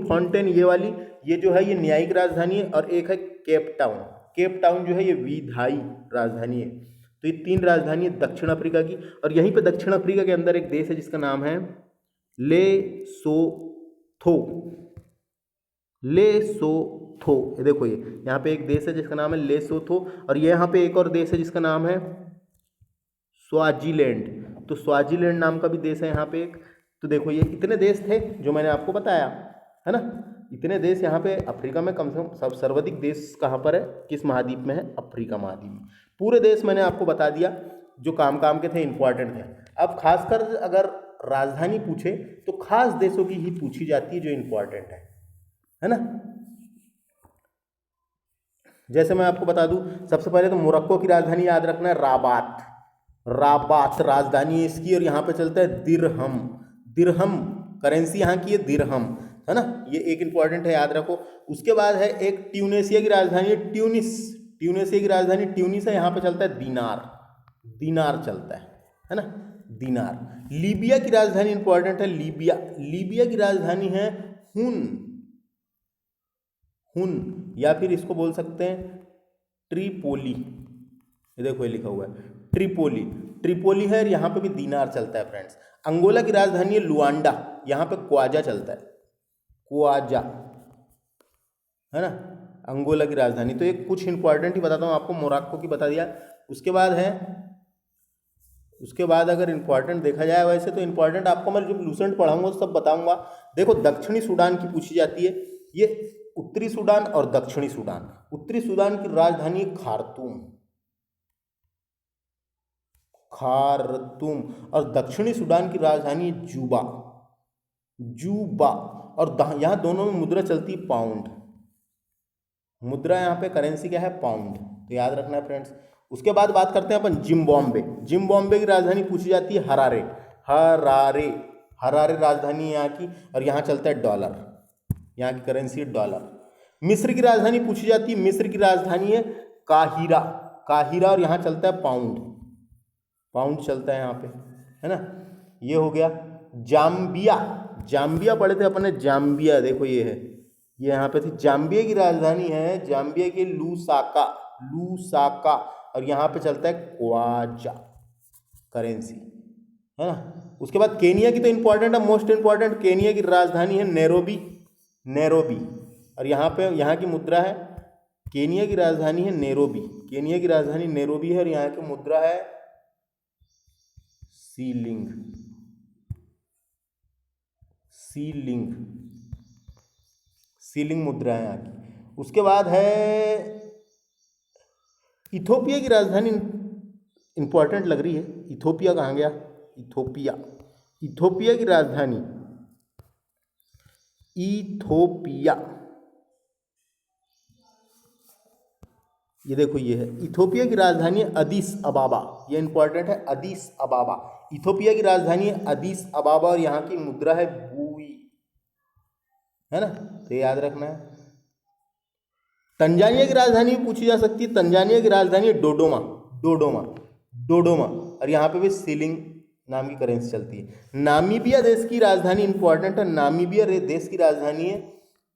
फाउंटेन ये वाली, ये जो है ये न्यायिक राजधानी है। और एक है केप टाउन। केप टाउन जो है ये विधायी राजधानी है। तो ये 3 राजधानी है दक्षिण अफ्रीका की। और यहीं पे दक्षिण अफ्रीका के अंदर एक देश है जिसका नाम है लेसोथो। ये देखो ये यहाँ पे एक देश है जिसका नाम है लेसोथो। और ये यहाँ पे एक और देश है जिसका नाम है स्वाजीलैंड। तो स्वाजीलैंड नाम का भी देश है यहाँ पे एक। तो देखो ये इतने देश थे जो मैंने आपको बताया, है ना। इतने देश यहाँ पे अफ्रीका में, कम से कम सब सर्वाधिक देश कहाँ पर है, किस महाद्वीप में है, अफ्रीका महाद्वीप में। पूरे देश मैंने आपको बता दिया जो काम के थे, इंपॉर्टेंट थे। अब खासकर अगर राजधानी पूछे तो खास देशों की ही पूछी जाती है जो इंपॉर्टेंट है ना। जैसे मैं आपको बता दूं, सबसे पहले तो मोरक्को की राजधानी याद रखना है राबात राजधानी है इसकी। और यहाँ पे चलता है दिरहम करेंसी यहाँ की है, दिरहम, है ना। ये एक इंपॉर्टेंट है, याद रखो। उसके बाद है एक ट्यूनेशिया की राजधानी है ट्यूनेशिया की राजधानी ट्यूनिस है। यहाँ पे चलता है दीनार चलता है ना, दीनार। लीबिया की राजधानी इंपॉर्टेंट है, लीबिया की राजधानी है हुन, या फिर इसको बोल सकते हैं ट्रिपोली। ये देखो ये लिखा हुआ है ट्रिपोली है। यहाँ पे भी दीनार चलता है फ्रेंड्स। अंगोला की राजधानी है लुआंडा, यहाँ पे क्वाजा चलता है, क्वाजा, है ना, अंगोला की राजधानी। तो ये कुछ इंपॉर्टेंट ही बताता हूँ आपको, मोरक्को की बता दिया। उसके बाद अगर इंपॉर्टेंट देखा जाए, वैसे तो इंपॉर्टेंट आपको मैं जब लूसेंट पढ़ाऊंगा सब बताऊंगा। देखो दक्षिणी सूडान की पूछी जाती है, ये उत्तरी सूडान और दक्षिणी सूडान। उत्तरी सूडान की राजधानी खार्तूम और दक्षिणी सूडान की राजधानी जूबा। और यहाँ दोनों में मुद्रा चलती है पाउंड। मुद्रा यहाँ पे करेंसी क्या है, पाउंड। तो याद रखना है फ्रेंड्स। उसके बाद बात करते हैं अपन जिम्बाब्वे की राजधानी पूछी जाती है हरारे राजधानी है यहाँ की। और यहाँ चलता है डॉलर, यहाँ की करेंसी डॉलर। मिस्र की राजधानी पूछी जाती है, मिस्र की राजधानी है काहिरा और यहाँ चलता है पाउंड चलता है यहाँ पे, है ना। ये हो गया जाम्बिया पढ़े थे अपने, जाम्बिया देखो ये है, ये यहाँ पे थी। जाम्बिया की राजधानी है, जाम्बिया की लूसाका और यहाँ पे चलता है क्वाजा करेंसी, है ना। उसके बाद केनिया की तो इंपॉर्टेंट है, मोस्ट इंपॉर्टेंट। केनिया की राजधानी है नैरोबी और यहाँ की मुद्रा है, केनिया की राजधानी है नैरोबी है और यहाँ की मुद्रा है सीलिंग मुद्रा है यहाँ की। उसके बाद है इथोपिया की राजधानी, इंपॉर्टेंट लग रही है। इथोपिया कहाँ गया, इथोपिया की राजधानी ये देखो ये है। इथोपिया की राजधानी है अदीस अबाबा, ये इंपॉर्टेंट है, अदीस अबाबा। इथोपिया की राजधानी है अदीस अबाबा और यहाँ की मुद्रा है बुई, है ना। तो याद रखना है। तंजानिया की राजधानी पूछी जा सकती है, तंजानिया की राजधानी है डोडोमा और यहाँ पे भी सीलिंग नाम की करेंसी चलती है। नामीबिया देश की राजधानी इंपॉर्टेंट है, नामीबिया देश की राजधानी है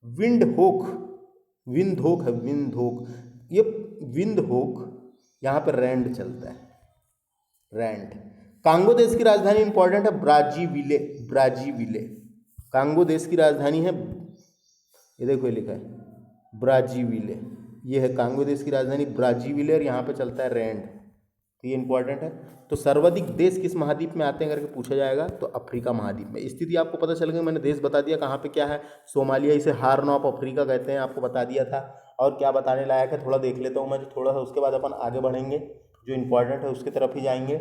विंडहोक विंधोक है, विंधोक, ये विंधहोक, यहाँ पे रैंड चलता है, रैंड। कांगो देश की राजधानी इंपॉर्टेंट है, ब्राजीविले, ब्राजीविले। कांगो देश की राजधानी है, ये देखो ये लिखा है ब्राजीविले, ये है कांगो देश की राजधानी ब्राजीविले, और यहाँ पे चलता है रैंड, तो ये इंपॉर्टेंट है। तो सर्वाधिक देश किस महाद्वीप में आते हैं करके पूछा जाएगा, तो अफ्रीका महाद्वीप में। स्थिति आपको पता चल गई, मैंने देश बता दिया कहाँ पे क्या है। सोमालिया, इसे हार्न ऑफ अफ्रीका कहते हैं, आपको बता दिया था। और क्या बताने लायक है थोड़ा देख लेता हूँ मैं, जो थोड़ा सा, उसके बाद अपन आगे बढ़ेंगे, जो इंपॉर्टेंट है उसकी तरफ ही जाएंगे।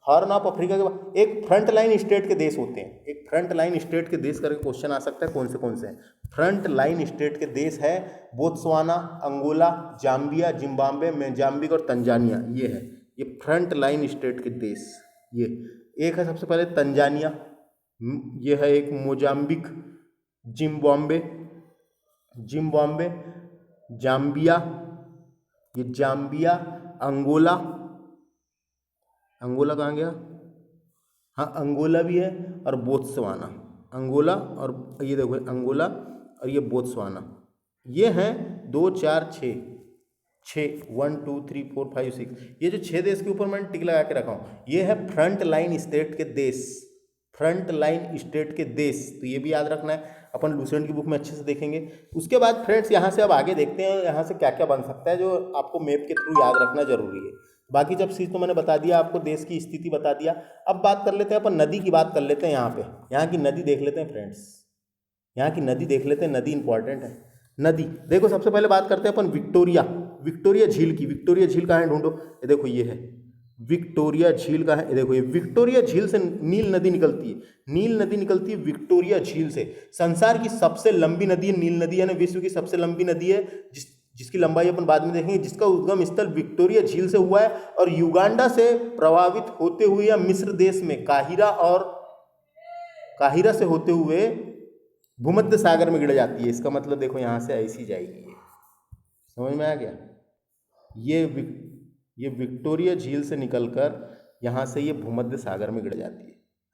हॉर्न ऑफ अफ्रीका के बाद एक फ्रंट लाइन स्टेट के देश होते हैं, एक फ्रंट लाइन स्टेट के देश करके क्वेश्चन आ सकता है, कौन से हैं फ्रंट लाइन स्टेट के देश है? Botswana, Angola, Zambia, Zimbabwe, Mozambique और तंजानिया, ये है, ये फ्रंट लाइन स्टेट के देश। ये एक है सबसे पहले तंजानिया, ये है एक मोजाम्बिक, जिम्बाब्वे, जिम्बाब्वे, जाम्बिया, ये जाम्बिया, अंगोला, अंगोला कहाँ गया, हाँ अंगोला भी है, और बोत्सवाना, अंगोला, और ये देखो अंगोला और ये बोत्सवाना, ये हैं 2 4 6 1 2 3 4 5 6, ये जो 6 देश के ऊपर मैंने टिक लगा के रखा हूँ, ये है फ्रंट लाइन स्टेट के देश, फ्रंट लाइन स्टेट के देश। तो ये भी याद रखना है, अपन लूसेंट की बुक में अच्छे से देखेंगे। उसके बाद फ्रेंड्स यहाँ से अब आगे देखते हैं, यहाँ से क्या क्या बन सकता है, जो आपको मैप के थ्रू याद रखना जरूरी है। बाकी जब चीज़ तो मैंने बता दिया आपको, देश की स्थिति बता दिया। अब बात कर लेते हैं अपन नदी की, बात कर लेते हैं यहाँ पे, यहाँ की नदी देख लेते हैं फ्रेंड्स, यहाँ की नदी देख लेते हैं, नदी इंपॉर्टेंट है। नदी देखो, सबसे पहले बात करते हैं अपन विक्टोरिया, विक्टोरिया झील की। विक्टोरिया झील कहाँ है ढूंढो, ये देखो ये है विक्टोरिया झील का है, ये देखो ये विक्टोरिया झील से नील नदी निकलती है, नील नदी निकलती है विक्टोरिया झील से। संसार की सबसे लंबी नदी है नील नदी है ना, विश्व की सबसे लंबी नदी है, जिसकी लंबाई अपन बाद में देखेंगे, जिसका उद्गम स्थल विक्टोरिया झील से हुआ है, और युगांडा से प्रभावित होते हुए या मिस्र देश में काहिरा से होते हुए भूमध्य सागर में गिर जाती है। इसका मतलब देखो यहाँ से ऐसी जाएगी, ये समझ में आ गया, ये विक्टोरिया झील से निकलकर यहाँ से ये भूमध्य सागर में गिर जाती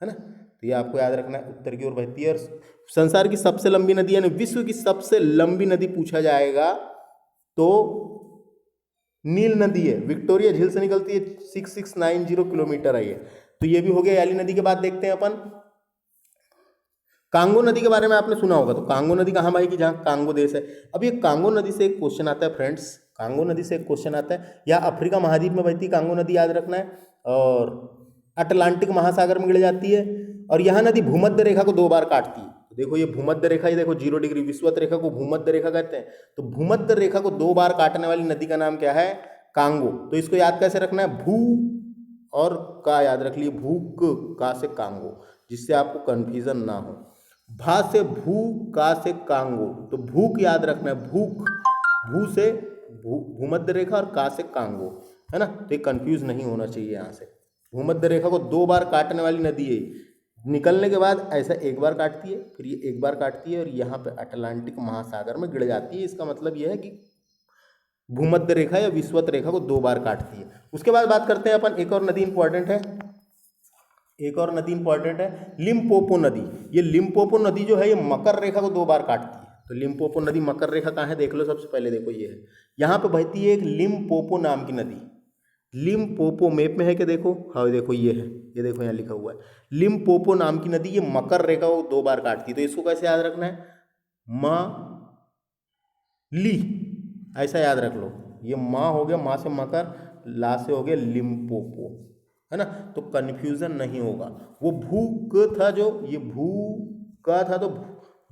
है ना। तो ये आपको याद रखना है, उत्तर की ओर बहती है। और संसार की सबसे लंबी नदी यानी विश्व की सबसे लंबी नदी पूछा जाएगा तो नील नदी है, विक्टोरिया झील से निकलती है, 6690 किलोमीटर है ये। तो ये भी हो गया याली नदी के बाद देखते हैं अपन कांगो नदी के बारे में, आपने सुना होगा। तो कांगो नदी कहाँ बहेगी, जहाँ कांगो देश है। अब ये कांगो नदी से एक क्वेश्चन आता है फ्रेंड्स, कांगो नदी से एक क्वेश्चन आता है, या अफ्रीका महाद्वीप में बहती कांगो नदी, याद रखना है, और अटलांटिक महासागर में गिर जाती है, और यह नदी भूमध्य रेखा को 2 बार काटती है। तो देखो ये भूमध्य रेखा, ये देखो 0 डिग्री, विषुवत रेखा को भूमध्य रेखा कहते हैं। तो भूमध्य रेखा को 2 बार काटने वाली नदी का नाम क्या है, कांगो। तो इसको याद कैसे रखना है, भू और का याद रख लिए, भूक का से कांगो, जिससे आपको कंफ्यूजन ना हो। भा से भू, का से कांगो, तो भूक याद रखना है, भूक, भू से भूमध्य रेखा और का से कांगो, है ना। तो ये कंफ्यूज नहीं होना चाहिए यहाँ से। भूमध्य रेखा को 2 बार काटने वाली नदी है, निकलने के बाद ऐसा 1 बार काटती है, फिर ये 1 बार काटती है, और यहाँ पे अटलांटिक महासागर में गिर जाती है। इसका मतलब यह है कि भूमध्य रेखा या विषुवत रेखा को 2 बार काटती है। उसके बाद बात करते हैं अपन, एक और नदी इंपॉर्टेंट है, एक और नदी इंपॉर्टेंट है, लिम्पोपो नदी। ये लिम्पोपो नदी जो है, ये मकर रेखा को 2 बार काटती है। तो लिम्पोपो नदी मकर रेखा कहाँ है देख लो, सबसे पहले देखो ये है, यहाँ पे बहती है एक लिम्पोपो नाम की नदी। लिम्पोपो मैप में है कि देखो, हाँ देखो ये है, ये देखो यहाँ लिखा हुआ है लिम्पोपो नाम की नदी, ये मकर रेखा को 2 बार काटती है। तो इसको कैसे याद रखना है, माँ ली, ऐसा याद रख लो। ये माँ हो गया, माँ से मकर, ला से हो गया लिम्पोपो, है ना। तो कंफ्यूजन नहीं होगा। वो भूक था, जो ये भू का था, तो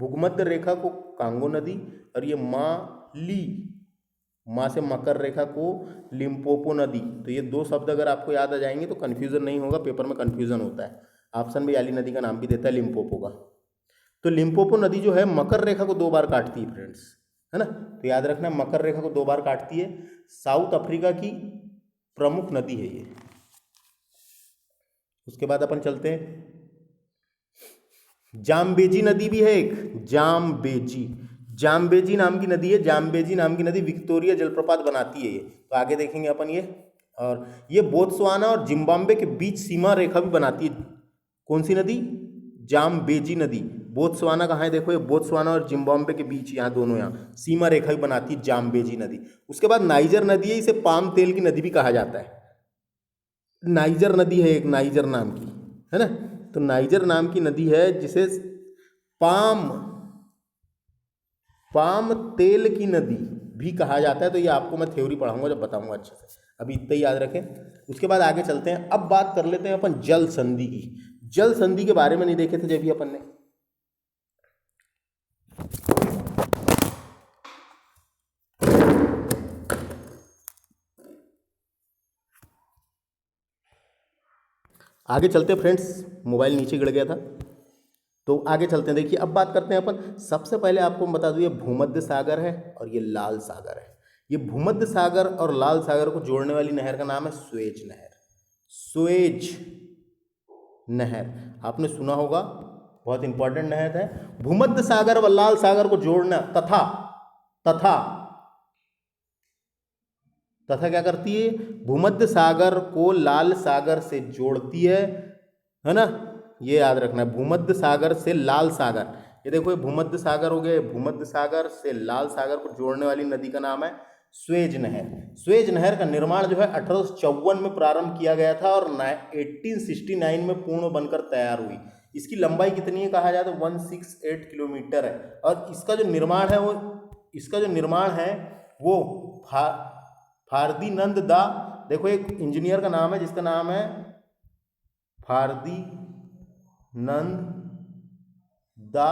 भूमध्य रेखा को कांगो नदी, और ये माँ ली, माँ से मकर रेखा को लिम्पोपो नदी। तो ये 2 शब्द अगर आपको याद आ जाएंगे तो कंफ्यूजन नहीं होगा। पेपर में कंफ्यूजन होता है, ऑप्शन में याली नदी का नाम भी देता है लिम्पोपो का। तो लिम्पोपो नदी जो है मकर रेखा को 2 बार काटती है फ्रेंड्स, है ना। तो याद रखना, मकर रेखा को 2 बार काटती है। साउथ अफ्रीका की प्रमुख नदी है ये। उसके बाद अपन चलते हैं, जाम्बेजी नदी भी है एक, जाम्बेजी नाम की नदी है। जाम्बेजी नाम की नदी विक्टोरिया जलप्रपात बनाती है ये। तो आगे देखेंगे अपन ये, और ये बोत्सवाना और जिम्बाब्वे के बीच सीमा रेखा भी बनाती है। कौन सी नदी, जाम्बेजी नदी। बोत्सवाना कहाँ है, देखो ये बोत्सवाना और जिम्बाब्वे के बीच, यहाँ दोनों यहाँ सीमा रेखा भी बनाती है जाम्बेजी नदी। उसके बाद नाइजर नदी है, इसे पाम तेल की नदी भी कहा जाता है। नाइजर नदी है एक, नाइजर नाम की, है ना। तो नाइजर नाम की नदी है जिसे पाम पाम तेल की नदी भी कहा जाता है। तो ये आपको मैं थ्योरी पढ़ाऊंगा जब बताऊंगा अच्छे से, अभी इतना ही याद रखें। उसके बाद आगे चलते हैं। अब बात कर लेते हैं अपन जल संधि की। जल संधि के बारे में नहीं देखे थे जब भी अपन ने, आगे चलते हैं फ्रेंड्स, मोबाइल नीचे गिर गया था तो आगे चलते हैं। देखिए अब बात करते हैं अपन, सबसे पहले आपको बता दूं ये भूमध्य सागर है और ये लाल सागर है। ये भूमध्य सागर और लाल सागर को जोड़ने वाली नहर का नाम है स्वेज नहर। स्वेज नहर आपने सुना होगा, बहुत इंपॉर्टेंट नहर है। भूमध्य सागर व लाल सागर को जोड़ना तथा तथा तथा क्या करती है, भूमध्य सागर को लाल सागर से जोड़ती है ना। ये याद रखना है, भूमध्य सागर से लाल सागर, ये देखो ये भूमध्य सागर हो गया, भूमध्य सागर से लाल सागर को जोड़ने वाली नदी का नाम है स्वेज नहर। स्वेज नहर का निर्माण जो है 1854 में प्रारंभ किया गया था और 1869 में पूर्ण बनकर तैयार हुई। इसकी लंबाई कितनी है कहा जाए तो 168 किलोमीटर है। और इसका जो निर्माण है वो फारदीनंद दा, देखो एक इंजीनियर का नाम है जिसका नाम है फारदीनंद दा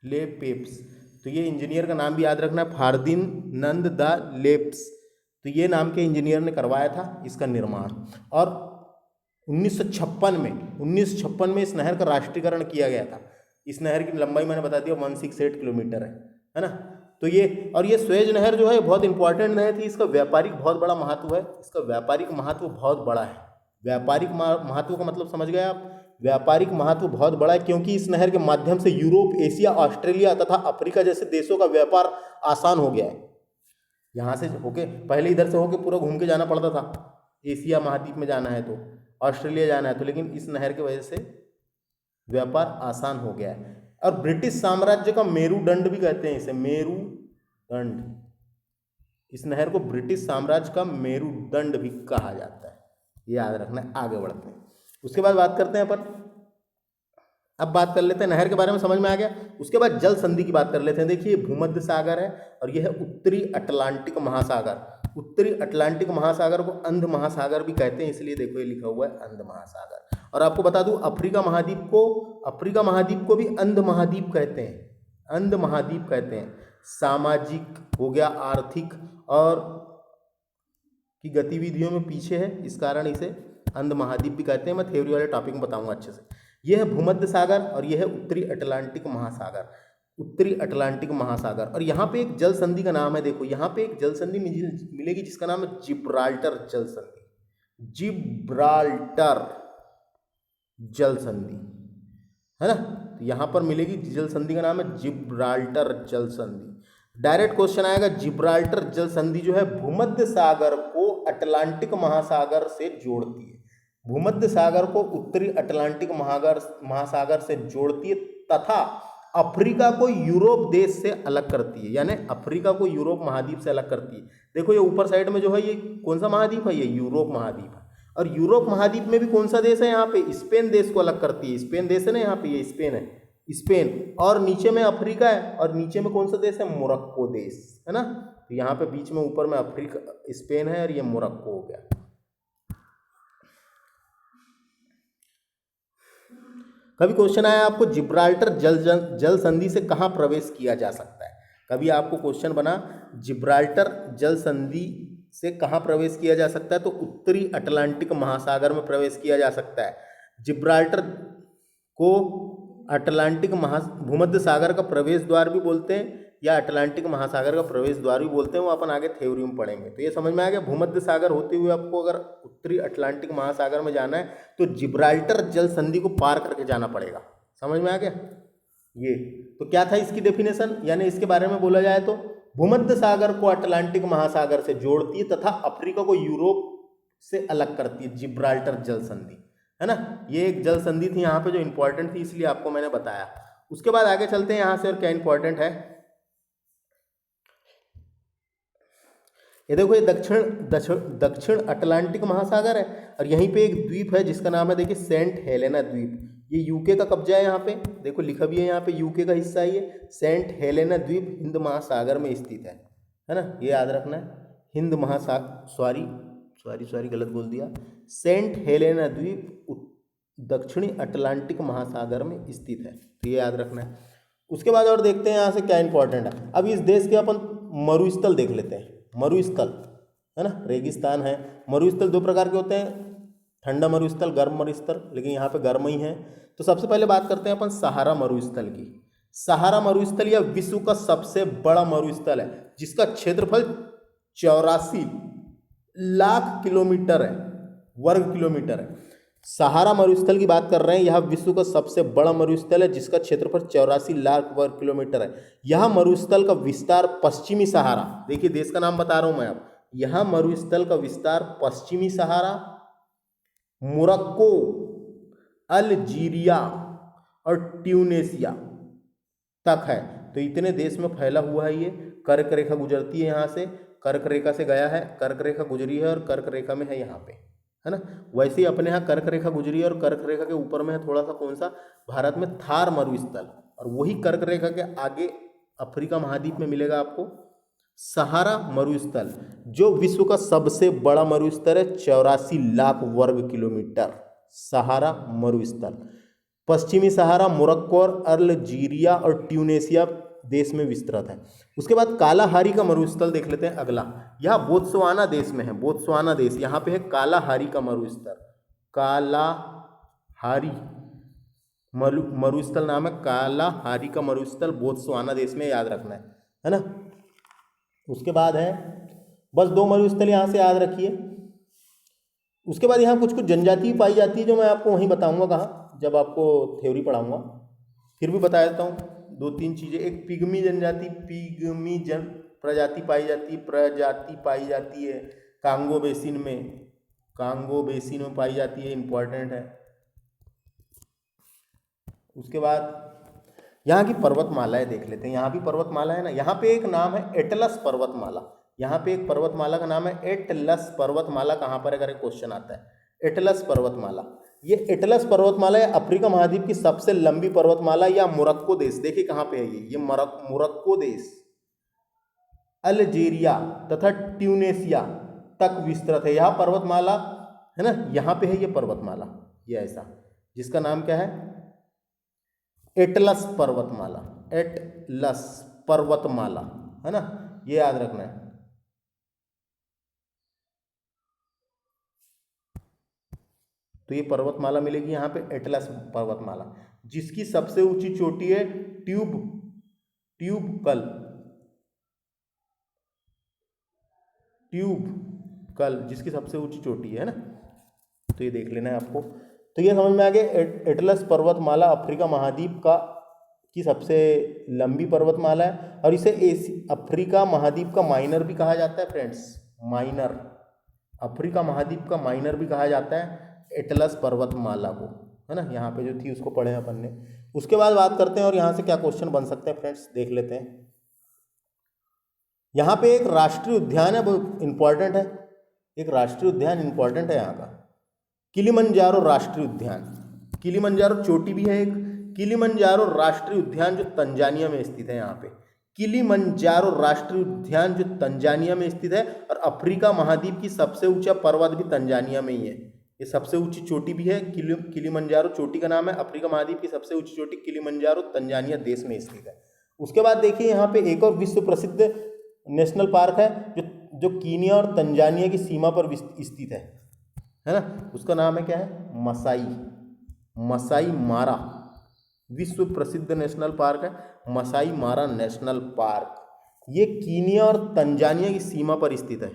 लेपेप्स। तो ये इंजीनियर का नाम भी याद रखना है, फारदीनंद दा लेप्स। तो ये नाम के इंजीनियर ने करवाया था इसका निर्माण। और 1956 में इस नहर का राष्ट्रीयकरण किया गया था। इस नहर की लंबाई मैंने बता दिया 168 किलोमीटर है ना। तो ये स्वेज नहर जो है बहुत इंपॉर्टेंट नहर थी। इसका व्यापारिक बहुत बड़ा महत्व है, इसका व्यापारिक महत्व बहुत बड़ा है। व्यापारिक महत्व का मतलब समझ गए आप, व्यापारिक महत्व बहुत बड़ा है क्योंकि इस नहर के माध्यम से यूरोप, एशिया, ऑस्ट्रेलिया तथा अफ्रीका जैसे देशों का व्यापार आसान हो गया है। यहाँ से होके पहले इधर से होके पूरा घूम के जाना पड़ता था, एशिया महाद्वीप में जाना है तो, ऑस्ट्रेलिया जाना है तो, लेकिन इस नहर की वजह से व्यापार आसान हो गया है। और ब्रिटिश साम्राज्य का मेरुदंड भी कहते हैं इसे, मेरुदंड। इस नहर को ब्रिटिश साम्राज्य का मेरुदंड भी कहा जाता है, ये याद रखना है। आगे बढ़ते हैं, उसके बाद बात करते हैं अपन, अब बात कर लेते हैं नहर के बारे में समझ में आ गया। उसके बाद जल संधि की बात कर लेते हैं। देखिए भूमध्य सागर है और यह है उत्तरी अटलांटिक महासागर। उत्तरी अटलांटिक महासागर को अंध महासागर भी कहते हैं, इसलिए देखो ये लिखा हुआ है अंध महासागर। और आपको बता दूं अफ्रीका महाद्वीप को भी अंध महाद्वीप कहते हैं, अंध महाद्वीप कहते हैं। सामाजिक हो गया, आर्थिक और की गतिविधियों में पीछे है, इस कारण इसे अंध महाद्वीप भी कहते हैं। मैं थ्योरी वाले टॉपिक में बताऊंगा अच्छे से। यह है भूमध्य सागर और यह है उत्तरी अटलांटिक महासागर, उत्तरी अटलांटिक महासागर। और यहाँ पे एक जल संधि का नाम है, देखो यहाँ पे एक जल संधि मिलेगी जिसका नाम है जिब्राल्टर जल संधि, जिब्राल्टर जल संधि, है ना। तो यहाँ पर मिलेगी जल संधि का नाम है जिब्राल्टर जल संधि। डायरेक्ट क्वेश्चन आएगा, जिब्राल्टर जल संधि जो है भूमध्य सागर को अटलांटिक महासागर से जोड़ती है, भूमध्य सागर को उत्तरी अटलांटिक महासागर से जोड़ती है तथा अफ्रीका को यूरोप देश से अलग करती है, यानी अफ्रीका को यूरोप महाद्वीप से अलग करती है। देखो ये ऊपर साइड में जो है ये कौन सा महाद्वीप है, ये यूरोप महाद्वीप है। और यूरोप महाद्वीप में भी कौन सा देश है, यहाँ पे स्पेन देश को अलग करती है। स्पेन देश है ना, यहाँ पे ये स्पेन है, स्पेन। और नीचे में अफ्रीका है और नीचे में कौन सा देश है, मोरक्को देश, है ना। तो यहाँ पे बीच में ऊपर में अफ्रीका स्पेन है और ये मोरक्को हो गया। कभी क्वेश्चन आया आपको जिब्राल्टर जल संधि से कहाँ प्रवेश किया जा सकता है, कभी आपको क्वेश्चन बना जिब्राल्टर जल संधि से कहाँ प्रवेश किया जा सकता है, तो उत्तरी अटलांटिक महासागर में प्रवेश किया जा सकता है। जिब्राल्टर को अटलांटिक भूमध्य सागर का प्रवेश द्वार भी बोलते हैं या अटलांटिक महासागर का प्रवेश द्वार भी बोलते हैं, वो अपन आगे थ्योरी में पढ़ेंगे। तो ये समझ में आ गया, भूमध्य सागर होते हुए आपको अगर उत्तरी अटलांटिक महासागर में जाना है तो जिब्राल्टर जल संधि को पार करके जाना पड़ेगा। समझ में आ गया ये। तो क्या था इसकी डेफिनेशन, यानी इसके बारे में बोला जाए तो भूमध्य सागर को अटलांटिक महासागर से जोड़ती है तथा अफ्रीका को यूरोप से अलग करती है, जिब्राल्टर जल संधि। है ना। ये एक जल संधि थी यहाँ पे जो इंपॉर्टेंट थी, इसलिए आपको मैंने बताया। उसके बाद आगे चलते हैं यहाँ से, और क्या इंपॉर्टेंट है ये देखो, ये दक्षिण दक्षिण दक्षिण अटलांटिक महासागर है, और यहीं पे एक द्वीप है जिसका नाम है, देखिए, सेंट हेलेना द्वीप। ये यूके का कब्जा है यहाँ पे, देखो लिखा भी है यहाँ पे, यूके का हिस्सा है ये। सेंट हेलेना द्वीप हिंद महासागर में स्थित है ना, ये याद रखना है। हिंद महासागर, सॉरी सॉरी सॉरी गलत बोल दिया, सेंट हेलेना द्वीप दक्षिणी अटलांटिक महासागर में स्थित है, तो ये याद रखना है। उसके बाद और देखते हैं यहाँ से क्या इंपॉर्टेंट है। अब इस देश के अपन मरुस्थल देख लेते हैं। मरुस्थल है ना, रेगिस्तान है। मरुस्थल दो प्रकार के होते हैं, ठंडा मरुस्थल, गर्म मरुस्थल, लेकिन यहाँ पे गर्म ही है। तो सबसे पहले बात करते हैं अपन सहारा मरुस्थल की। सहारा मरुस्थल यह विश्व का सबसे बड़ा मरुस्थल है, जिसका क्षेत्रफल 84 लाख किलोमीटर है, वर्ग किलोमीटर है। सहारा मरुस्थल की बात कर रहे हैं, यह विश्व का सबसे बड़ा मरुस्थल है, जिसका क्षेत्रफल 84 लाख वर्ग किलोमीटर है। यह मरुस्थल का विस्तार पश्चिमी सहारा, देखिए देश का नाम बता रहा हूं मैं अब, यह मरुस्थल का विस्तार पश्चिमी सहारा, मोरक्को, अल्जीरिया और ट्यूनेशिया तक है। तो इतने देश में फैला हुआ है ये। कर्क रेखा गुजरती है यहाँ से, कर्क रेखा से गया है, कर्क रेखा गुजरी है और कर्क रेखा में है यहाँ पे, है ना। वैसे ही अपने यहाँ कर्क रेखा गुजरी है, और कर्क रेखा के ऊपर में है थोड़ा सा कौन सा, भारत में थार मरुस्थल, और वही कर्क रेखा के आगे अफ्रीका महाद्वीप में मिलेगा आपको सहारा मरुस्थल, जो विश्व का सबसे बड़ा मरुस्थल है, 84 लाख वर्ग किलोमीटर। सहारा मरुस्थल पश्चिमी सहारा, मोरक्को और अल्जीरिया और ट्यूनेशिया देश में विस्तृत है। उसके बाद कालाहारी का मरुस्थल देख लेते हैं अगला। यह बोत्सवाना देश में है, बोत्सवाना देश, यहाँ पे है कालाहारी का मरुस्थल। कालाहारी मरुस्थल नाम है, कालाहारी का मरुस्थल, बोत्सवाना देश में, याद रखना है ना। उसके बाद है, बस दो मरुस्थल यहाँ से याद रखिए। उसके बाद यहाँ कुछ कुछ जनजाति पाई जाती है, जो मैं आपको वहीं बताऊंगा कहाँ, जब आपको थ्योरी पढ़ाऊंगा। फिर भी बता देता हूँ दो तीन चीज़ें। एक पिग्मी जनजाति, पिग्मी प्रजाति पाई जाती है कांगो बेसिन में, कांगो बेसिन में पाई जाती है, इंपॉर्टेंट है। उसके बाद यहाँ की पर्वतमालाएं देख लेते हैं। यहाँ भी पर्वतमाला है ना, यहाँ पे एक नाम है एटलस पर्वतमाला, यहाँ पे एक पर्वतमाला का नाम है एटलस पर्वतमाला। कहाँ पर, अगर एक क्वेश्चन आता है एटलस पर्वतमाला, ये एटलस पर्वतमाला है अफ्रीका महाद्वीप की सबसे लंबी पर्वतमाला, या मोरक्को देश, देखिए कहाँ पे है ये मोरक्को देश, अल्जीरिया तथा ट्यूनेशिया तक विस्तृत है। यह पर्वतमाला है ना, यहाँ पे है ये पर्वतमाला, ये ऐसा, जिसका नाम क्या है, एटलस पर्वतमाला, एटलस पर्वतमाला, है ना, ये याद रखना है। तो ये पर्वतमाला मिलेगी यहाँ पे, एटलस पर्वतमाला, जिसकी सबसे ऊंची चोटी है ट्यूब कल, जिसकी सबसे ऊंची चोटी है ना। तो ये देख लेना है आपको। तो ये समझ में आ गया, एटलस पर्वतमाला अफ्रीका महाद्वीप का की सबसे लंबी पर्वतमाला है, और इसे अफ्रीका महाद्वीप का माइनर भी कहा जाता है फ्रेंड्स, माइनर, अफ्रीका महाद्वीप का माइनर भी कहा जाता है एटलस पर्वतमाला को, है ना। यहाँ पे जो थी उसको पढ़े अपन ने। उसके बाद बात करते हैं और यहाँ से क्या क्वेश्चन बन सकते हैं फ्रेंड्स, देख लेते हैं। यहाँ पे एक राष्ट्रीय उद्यान है, बहुत इंपॉर्टेंट है, एक राष्ट्रीय उद्यान इंपॉर्टेंट है यहाँ का, किलिमंजारो राष्ट्रीय उद्यान। किलिमंजारो चोटी भी है एक, किलिमंजारो राष्ट्रीय उद्यान जो तंजानिया में स्थित है। यहाँ पे किलिमंजारो राष्ट्रीय उद्यान जो तंजानिया में स्थित है, और अफ्रीका महाद्वीप की सबसे ऊंचा पर्वत भी तंजानिया में ही है। ये सबसे ऊंची चोटी भी है, किलिमंजारो चोटी का नाम है, अफ्रीका महाद्वीप की सबसे ऊंची चोटी किलिमंजारो तंजानिया देश में स्थित है। उसके बाद देखिए यहाँ पे एक और विश्व प्रसिद्ध नेशनल पार्क है, जो कीनिया और तंजानिया की सीमा पर स्थित है ना। उसका नाम है क्या है, मसाई मारा, विश्व प्रसिद्ध नेशनल पार्क है मसाई मारा नेशनल पार्क। ये कीनिया और तंजानिया की सीमा पर स्थित है,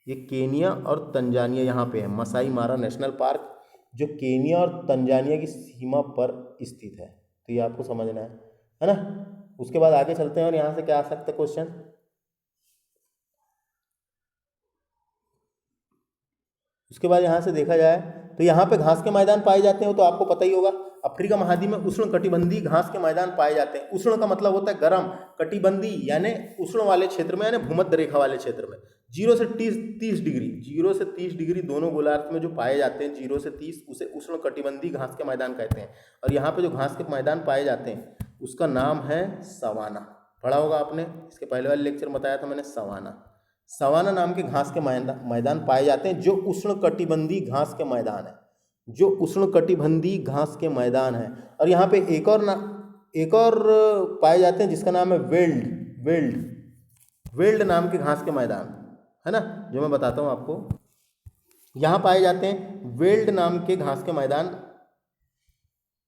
ये केनिया और तंजानिया यहाँ पे है, मसाई मारा नेशनल पार्क जो केनिया और तंजानिया की सीमा पर स्थित है। तो ये आपको समझना है ना। उसके बाद आगे चलते हैं, और यहाँ से क्या आ सकता है क्वेश्चन। उसके बाद यहाँ से देखा जाए तो यहाँ पे घास के मैदान पाए जाते हैं, वो तो आपको पता ही होगा। अफ्रीका महाद्वीप में उष्ण कटिबंधीय घास के मैदान पाए जाते हैं। उष्ण का मतलब होता है गर्म, कटिबंधीय यानी उष्ण वाले क्षेत्र में, यानी भूमध्य रेखा वाले क्षेत्र में 0 से 30 डिग्री, 0 से 30 डिग्री दोनों गोलार्ध में जो पाए जाते हैं, 0 से 30, उसे उष्ण कटिबंधीय घास के मैदान कहते हैं। और यहाँ पे जो घास के मैदान पाए जाते हैं उसका नाम है सवाना। पढ़ा होगा आपने, इसके पहले वाले लेक्चर में बताया था मैंने, सवाना नाम के घास के मैदान पाए जाते हैं, जो उष्ण कटिबंधीय घास के मैदान है, जो उष्ण कटिबंधीय घास के मैदान है। और यहाँ पे एक और पाए जाते हैं जिसका नाम है वेल्ड नाम के घास के मैदान, है ना, जो मैं बताता हूँ आपको। यहाँ पाए जाते हैं वेल्ड नाम के घास के मैदान,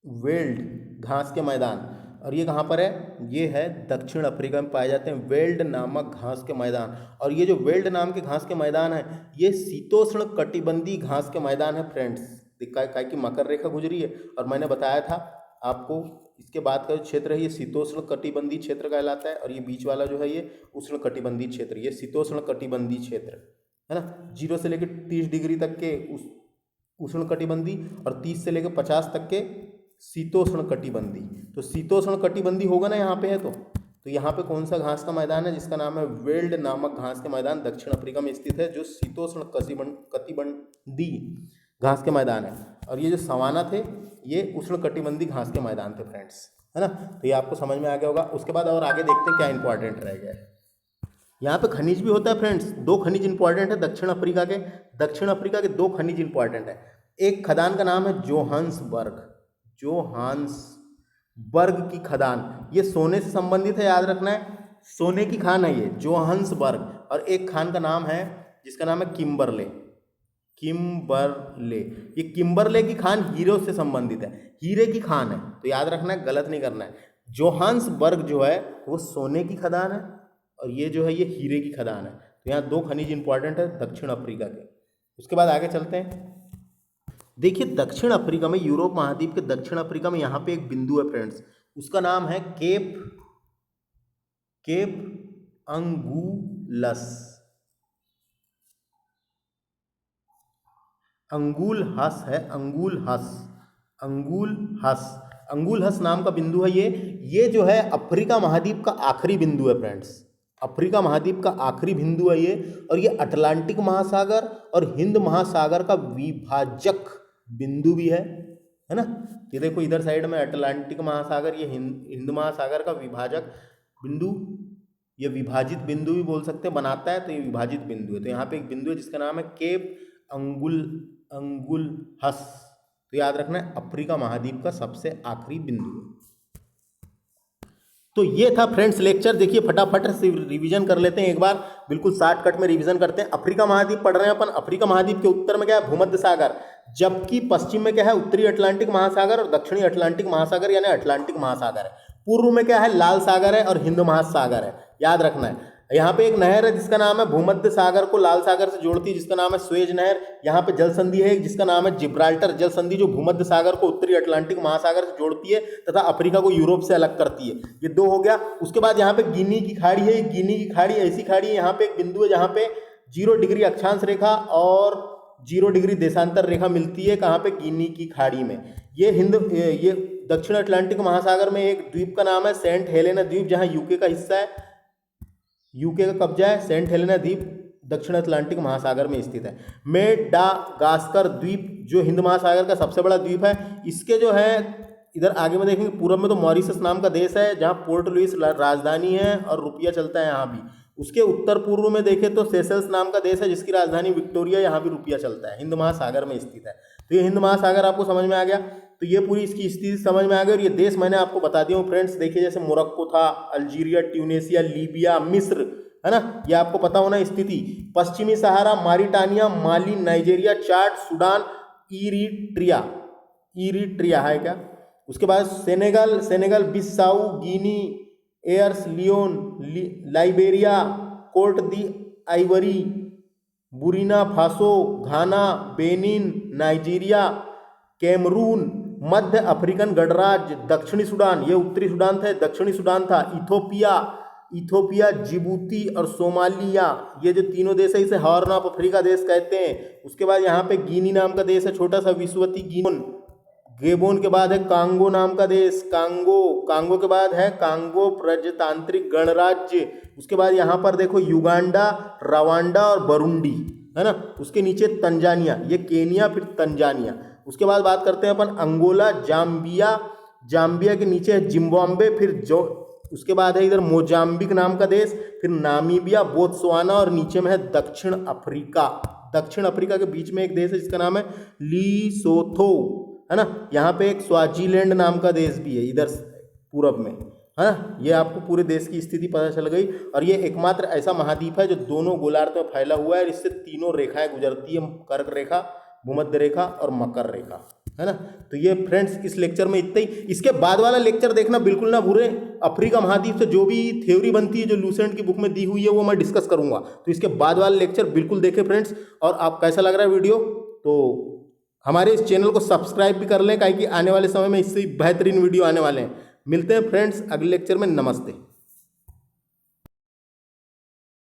वेल्ड घास के मैदान। और ये कहाँ पर है? ये है दक्षिण अफ्रीका में पाए जाते हैं वेल्ड नामक घास के मैदान। और ये जो वेल्ड नाम के घास के मैदान है, ये शीतोष्ण कटिबंधीय घास के मैदान है फ्रेंड्स। काय की मकर रेखा गुजरी है, और मैंने बताया था आपको इसके बाद का जो क्षेत्र है ये शीतोष्ण कटिबंधीय क्षेत्र कहलाता है, और ये बीच वाला जो है ये उष्ण कटिबंधीय क्षेत्र, ये शीतोष्ण कटिबंधीय क्षेत्र है ना। 0 से लेकर 30 डिग्री तक के उष्ण कटिबंधीय और 30 से लेकर 50 तक के शीतोष्ण कटिबंधीय। तो शीतोष्ण कटिबंधीय होगा ना यहाँ पे है, तो यहाँ पे कौन सा घास का मैदान है जिसका नाम है वेल्ड नामक घास के मैदान, दक्षिण अफ्रीका में स्थित है, जो शीतोष्ण कटिबंधीय घास के मैदान है। और ये जो सवाना थे ये उष्ण कटिबंधीय घास के मैदान थे फ्रेंड्स, है ना। तो ये आपको समझ में आ गया होगा। उसके बाद और आगे देखते हैं क्या इंपॉर्टेंट रह गया है। यहाँ पे खनिज भी होता है फ्रेंड्स, 2 खनिज इंपॉर्टेंट है दक्षिण अफ्रीका के 2 खनिज इंपॉर्टेंट है। एक खदान का नाम है जोहान्सबर्ग की खदान, ये सोने से संबंधित है, याद रखना है, सोने की खान है ये जोहान्सबर्ग। और एक खान का नाम है जिसका नाम है किम्बरले। ये किम्बरले की खान हीरे से संबंधित है, हीरे की खान है, तो याद रखना है, गलत नहीं करना है। जोहान्सबर्ग जो है वो सोने की खदान है, और ये जो है ये हीरे की खदान है। तो यहाँ 2 खनिज इंपॉर्टेंट है दक्षिण अफ्रीका के। उसके बाद आगे चलते हैं। देखिए दक्षिण अफ्रीका में, यूरोप महाद्वीप के दक्षिण अफ्रीका में यहाँ पे एक बिंदु है फ्रेंड्स, उसका नाम है केप अंगुलहस है, अंगुलहस नाम का बिंदु है ये जो है अफ्रीका महाद्वीप का आखिरी बिंदु है फ्रेंड्स, अफ्रीका महाद्वीप का आखिरी बिंदु है ये। और ये अटलांटिक महासागर और हिंद महासागर का विभाजक बिंदु भी है ना। ये देखो इधर साइड में अटलांटिक महासागर, ये हिंद महासागर का विभाजक बिंदु, ये विभाजित बिंदु भी बोल सकते हैं, बनाता है, तो ये विभाजित बिंदु है। तो यहाँ पे एक बिंदु है जिसका नाम है केप अंगुलहस, तो याद रखना है अफ्रीका महाद्वीप का सबसे आखिरी बिंदु है। तो ये था फ्रेंड्स लेक्चर। देखिए फटाफट से रिवीजन कर लेते हैं एक बार, बिल्कुल शॉर्टकट में रिवीजन करते हैं। अफ्रीका महाद्वीप पढ़ रहे हैं अपन। अफ्रीका महाद्वीप के उत्तर में क्या है? भूमध्य सागर, जबकि पश्चिम में क्या है? उत्तरी अटलांटिक महासागर और दक्षिणी अटलांटिक महासागर यानी अटलांटिक महासागर है। पूर्व में क्या है? लाल सागर है और हिंद महासागर है, याद रखना है। यहाँ पे एक नहर है जिसका नाम है, भूमध्य सागर को लाल सागर से जोड़ती है, जिसका नाम है स्वेज नहर। यहाँ पे जल संधि है जिसका नाम है जिब्राल्टर जल संधि, जो भूमध्य सागर को उत्तरी अटलांटिक महासागर से जोड़ती है तथा अफ्रीका को यूरोप से अलग करती है। ये 2 हो गया। उसके बाद यहाँ पे गिनी की खाड़ी है। गिनी की खाड़ी ऐसी खाड़ी है, यहाँ पे एक बिंदु है जहाँ पे 0 डिग्री अक्षांश रेखा और 0 डिग्री देशांतर रेखा मिलती है। कहाँ पे? गिनी की खाड़ी में। ये दक्षिण अटलांटिक महासागर में एक द्वीप का नाम है सेंट हेलेना द्वीप, जहाँ यूके का हिस्सा है, यूके का कब्जा है। सेंट हेलेना द्वीप दक्षिण अटलांटिक महासागर में स्थित है। मेडागास्कर द्वीप जो हिंद महासागर का सबसे बड़ा द्वीप है, इसके जो है इधर आगे में देखेंगे पूर्व में तो मॉरिशस नाम का देश है, जहाँ पोर्ट लुइस राजधानी है और रुपया चलता है यहाँ भी। उसके उत्तर पूर्व में देखें तो सेशल्स नाम का देश है जिसकी राजधानी विक्टोरिया, यहाँ भी रुपया चलता है, हिंद महासागर में स्थित है। तो ये हिंद महासागर आपको समझ में आ गया, तो ये पूरी इसकी स्थिति समझ में आ गई। और ये देश मैंने आपको बता दिया हूँ फ्रेंड्स। देखिए जैसे मोरक्को था, अल्जीरिया, ट्यूनेशिया, लीबिया, मिस्र, है ना, ये आपको पता होना स्थिति। पश्चिमी सहारा, मारिटानिया, माली, नाइजीरिया, चाड, सूडान, इरिट्रिया है क्या। उसके बाद सेनेगल, बिसाऊ, गिनी, एयर्स लियोन, लाइबेरिया, कोर्ट दी आइवरी, बुरीना फासो, घाना, बेनिन, नाइजीरिया, कैमरून, मध्य अफ्रीकन गणराज्य, दक्षिणी सूडान, ये उत्तरी सूडान था, दक्षिणी सूडान था, इथोपिया, इथोपिया, जिबूती और सोमालिया, ये जो तीनों देश है इसे हॉर्न ऑफ अफ्रीका देश कहते हैं। उसके बाद यहाँ पे गिनी नाम का देश है, छोटा सा विश्ववती गिनी। गेबोन के बाद है कांगो नाम का देश, कांगो के बाद है कांगो प्रजातांत्रिक गणराज्य। उसके बाद यहाँ पर देखो युगांडा, रवांडा और बरुंडी, है ना। उसके नीचे तंजानिया, ये केनिया, फिर तंजानिया। उसके बाद बात करते हैं अपन अंगोला, जाम्बिया के नीचे है जिम्बाब्वे, फिर जो उसके बाद है इधर मोजाम्बिक नाम का देश, फिर नामीबिया, बोत्सवाना और नीचे में है दक्षिण अफ्रीका। दक्षिण अफ्रीका के बीच में एक देश है जिसका नाम है लीसोथो, है ना। यहाँ पे एक स्वाजीलैंड नाम का देश भी है इधर पूरब में, है ना। ये आपको पूरे देश की स्थिति पता चल गई। और ये एकमात्र ऐसा महाद्वीप है जो दोनों गोलार्ध में फैला हुआ है, इससे तीनों रेखाएं गुजरती है, कर्क रेखा, भूमध्य रेखा और मकर रेखा, है ना। तो ये फ्रेंड्स इस लेक्चर में इतना ही। इसके बाद वाला लेक्चर देखना बिल्कुल ना भूलें। अफ्रीका महाद्वीप से जो भी थ्योरी बनती है जो लूसेंट की बुक में दी हुई है वो मैं डिस्कस करूंगा, तो इसके बाद वाला लेक्चर बिल्कुल देखें फ्रेंड्स। और आप कैसा लग रहा है वीडियो, तो हमारे इस चैनल को सब्सक्राइब भी कर लें, काहे कि आने वाले समय में इससे बेहतरीन वीडियो आने वाले हैं। मिलते हैं फ्रेंड्स अगले लेक्चर में। नमस्ते।